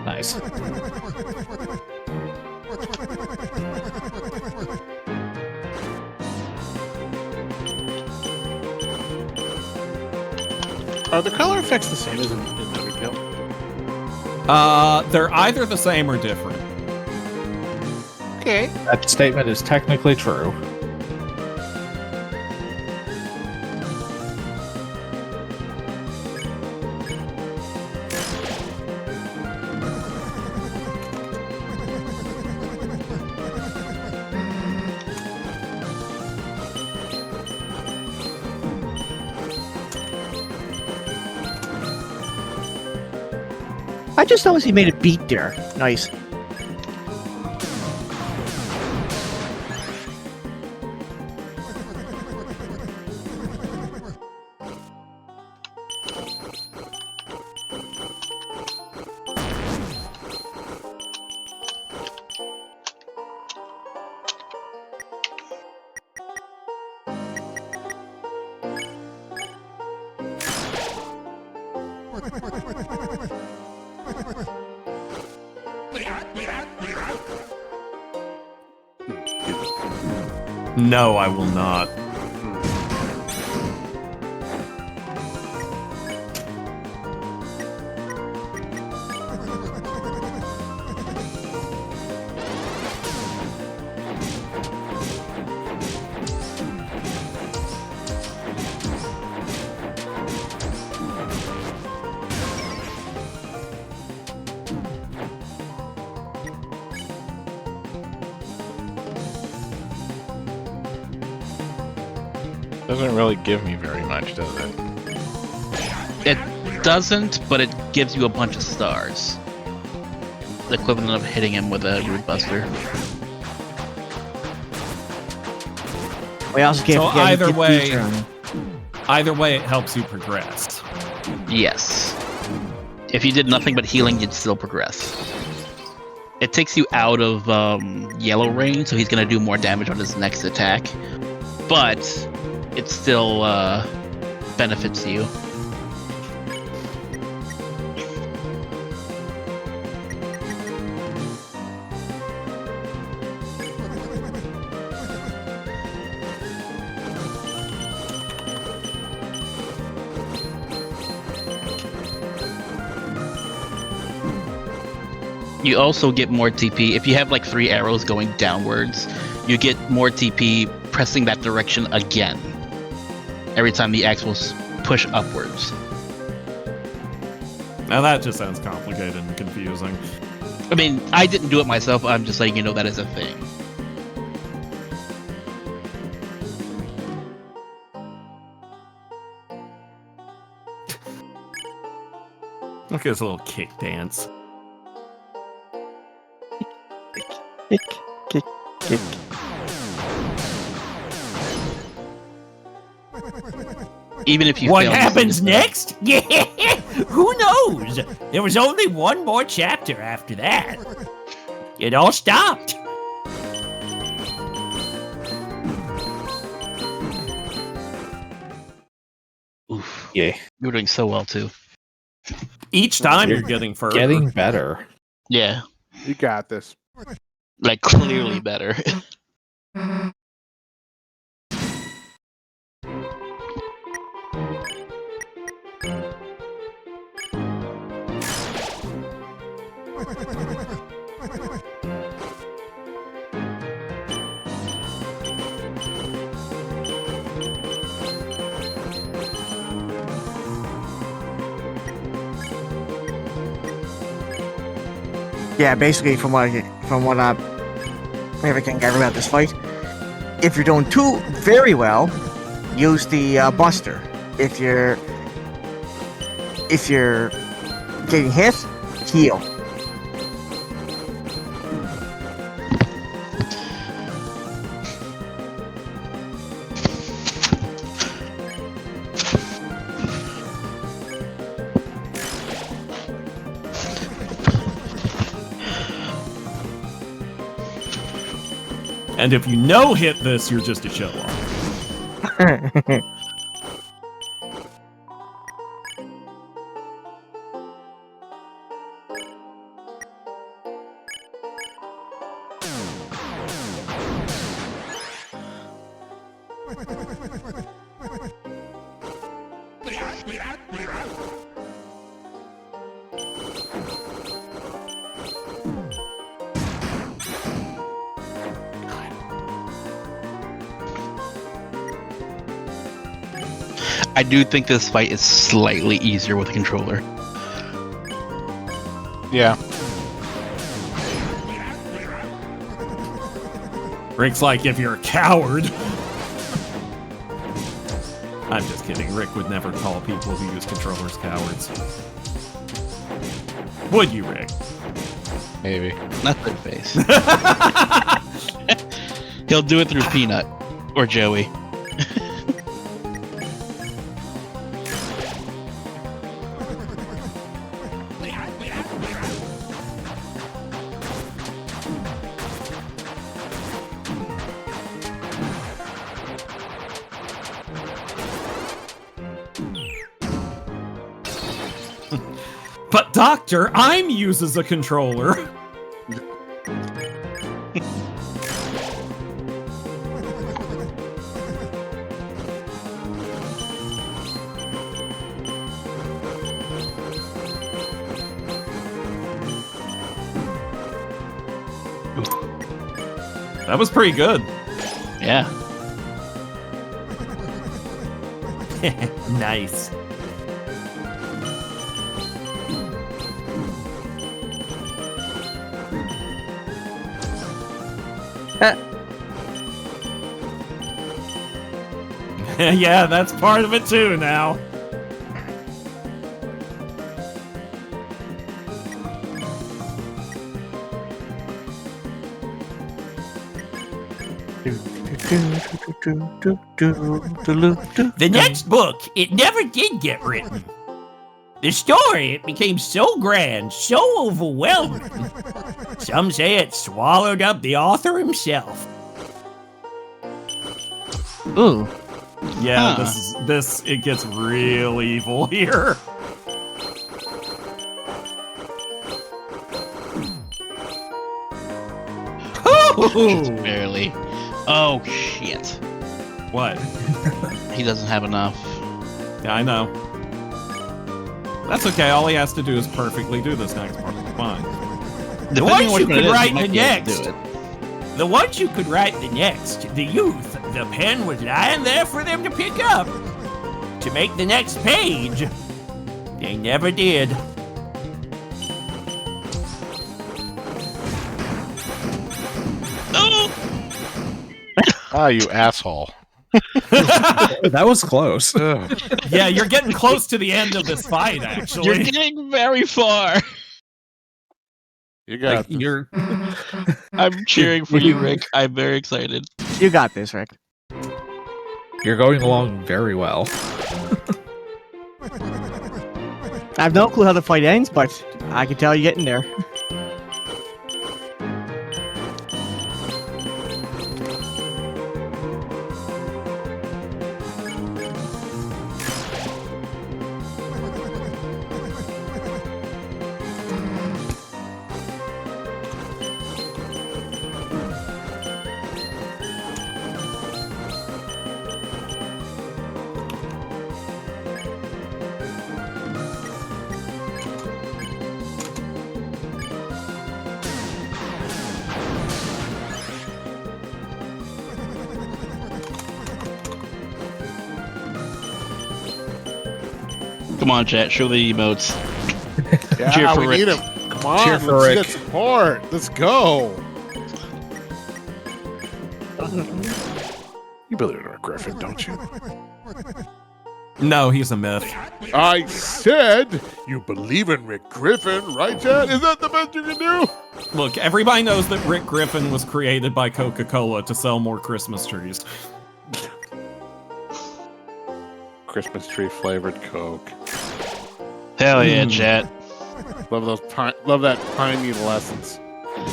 Nice. Are the color effects the same as in the rebuild? They're either the same or different. Okay. That statement is technically true. I just noticed he made a beat there. Nice. No, I will not. Doesn't really give me very much, does it? It doesn't, but it gives you a bunch of stars. The equivalent of hitting him with a Root Buster. We also can't So forget either you get way- Deltarune. Either way, it helps you progress. Yes. If you did nothing but healing, you'd still progress. It takes you out of yellow range, so he's going to do more damage on his next attack. But it still benefits you. You also get more TP. If you have like 3 arrows going downwards, you get more TP pressing that direction again. Every time the axe will push upwards. Now that just sounds complicated and confusing. I mean, I didn't do it myself. I'm just letting you know that is a thing. Look at this little kick dance. Kick, kick, kick. Even if you What fail, happens next? Yeah, who knows? There was only one more chapter after that. It all stopped. Oof. Yeah. You're doing so well too. Each time you're getting further. Getting better. Yeah, You got this. like clearly better. Yeah, basically, from what I everything I gather about this fight, if you're doing very well, use the Buster. If you're getting hit, heal. And if you no hit this, you're just a show off. I do think this fight is slightly easier with a controller. Yeah. Rick's like, if you're a coward. I'm just kidding. Rick would never call people who use controllers cowards. Would you, Rick? Maybe. Not good face. He'll do it through Peanut or Joey. But Doctor, I'm uses a controller. That was pretty good. Yeah. Nice. Yeah, that's part of it too now. The next book, it never did get written. The story, it became so grand, so overwhelming. Some say it swallowed up the author himself. Ooh. Yeah, Huh. it gets real evil here. Just barely. Oh shit. What? He doesn't have enough. Yeah, I know. That's okay. All he has to do is perfectly do this next part. Fine. Depending ones on which you one could it is, write you might the be able to next. do it. The ones you could write the next, the youth, the pen was lying there for them to pick up. To make the next page, they never did. Ah, you asshole. That was close. Yeah, you're getting close to the end of this fight, actually. You're getting very far. You got this. You're I'm cheering for you, Rick. I'm very excited. You got this, Rick. you're going along very well. I have no clue how the fight ends, but I can tell you're getting there. Come on, chat. Show the emotes. Yeah, Cheer for we Rick. need him. Come on, Cheer for let's Rick. get support. Let's go. You believe in Rick Griffin, don't you? No, he's a myth. I said you believe in Rick Griffin, right, Chad? Is that the best you can do? Look, everybody knows that Rick Griffin was created by Coca-Cola to sell more Christmas trees. Christmas tree flavored Coke. Hell yeah, chat. Love those love that pine needle essence.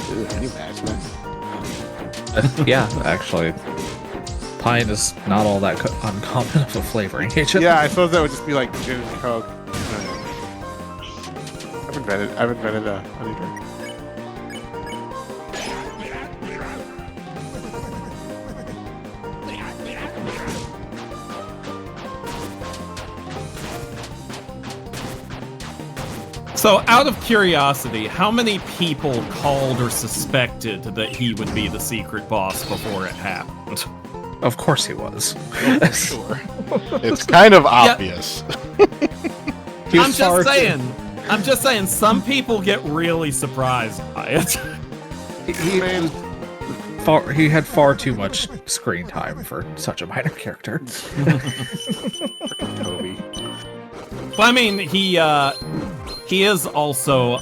Ew, can you imagine that? Yeah, actually. Pine is not all that uncommon of a flavoring agent. Yeah, I suppose that would just be like gin and Coke. I've invented a honey drink. So, out of curiosity, how many people called or suspected that he would be the secret boss before it happened? Of course he was. Sure. It's kind of obvious. He was I'm far just too- saying, some people get really surprised by it. He had far too much screen time for such a minor character. Toby. Well, I mean, he is also,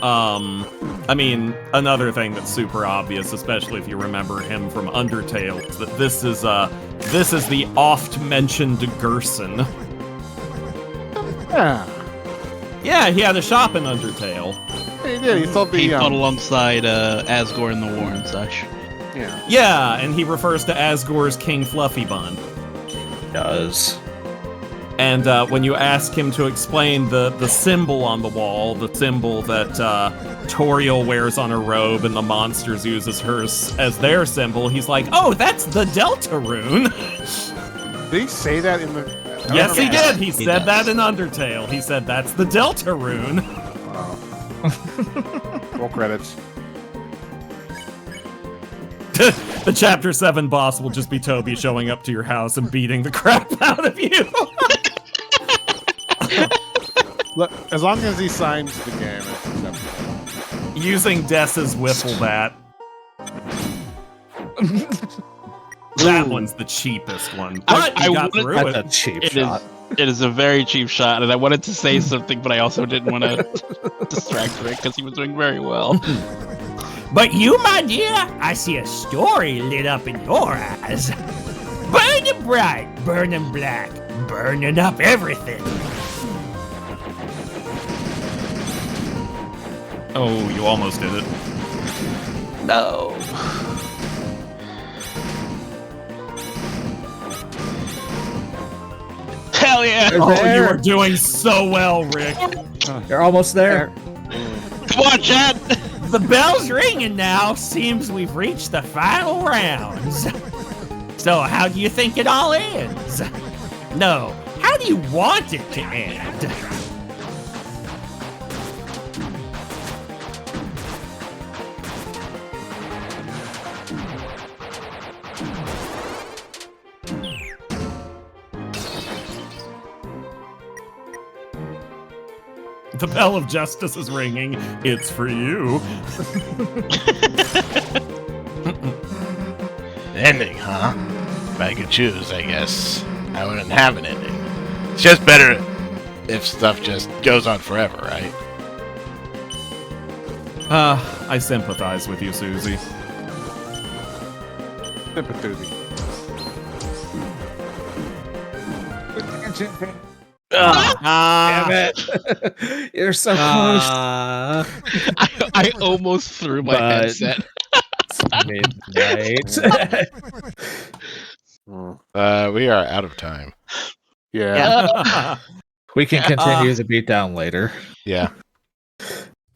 another thing that's super obvious, especially if you remember him from Undertale, is that this is the oft-mentioned Gerson. Yeah. Yeah, he had a shop in Undertale. He did. He sold He the fought alongside Asgore in the war and such. yeah. Yeah, and he refers to Asgore's King Fluffy Bun. Does. And when you ask him to explain the symbol on the wall, the symbol that Toriel wears on her robe and the monsters uses hers as their symbol, he's like, "Oh, that's the Deltarune." Did he say that in the? Yes, he did. He He said does. that in Undertale. He said that's the Deltarune. Wow. Roll credits. The Chapter 7 boss will just be Toby showing up to your house and beating the crap out of you. Look, as long as he signs the game, it's acceptable. Using Dess's wiffle bat. That Ooh. one's the cheapest one. I- But I you got wouldn't- through That's it. a cheap It shot. It is a very cheap shot, and I wanted to say something, but I also didn't want to distract Rick because he was doing very well. But you, my dear, I see a story lit up in your eyes. Burning bright, burning black, burning up everything. Oh, you almost did it. No. Hell yeah! You're Oh, you there. are doing so well, Rick. You're almost there. Come on, Chad! The bell's ringing now. Seems we've reached the final rounds. So how do you think it all ends? No, how do you want it to end? The bell of justice is ringing. It's for you. Ending, huh? If I could choose, I guess I wouldn't have an ending. It's just better if stuff just goes on forever, right? I sympathize with you, Susie. Sympathy. Damn it. You're so close. I almost threw my But- headset. Midnight. We are out of time. Yeah. We can continue the beatdown later. Yeah.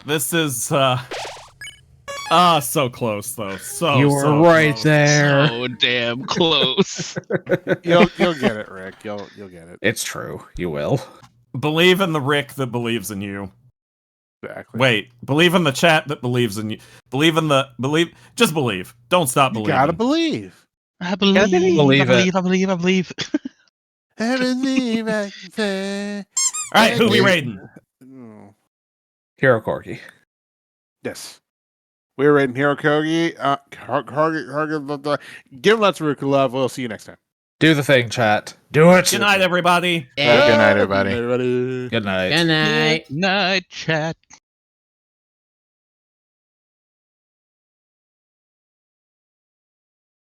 This is so close though. You were so right close. there. So damn close. You'll get it, Rick. You'll get it. It's true. You will. Believe in the Rick that believes in you. Exactly. Wait, believe in the chat that believes in you. Believe. Just believe. Don't stop You believing. gotta believe. I believe. Believe it. I believe. I believe. I believe I can fly. All right, who we raiding? Mm, Hero Corgi. Yes. We're rating Hero Kogi. Give lots of Roo Croo love. We'll see you next time. Do the thing, chat. Do it. Good night, everybody. Good night, everybody. Everybody. Good night. Good night. Night chat.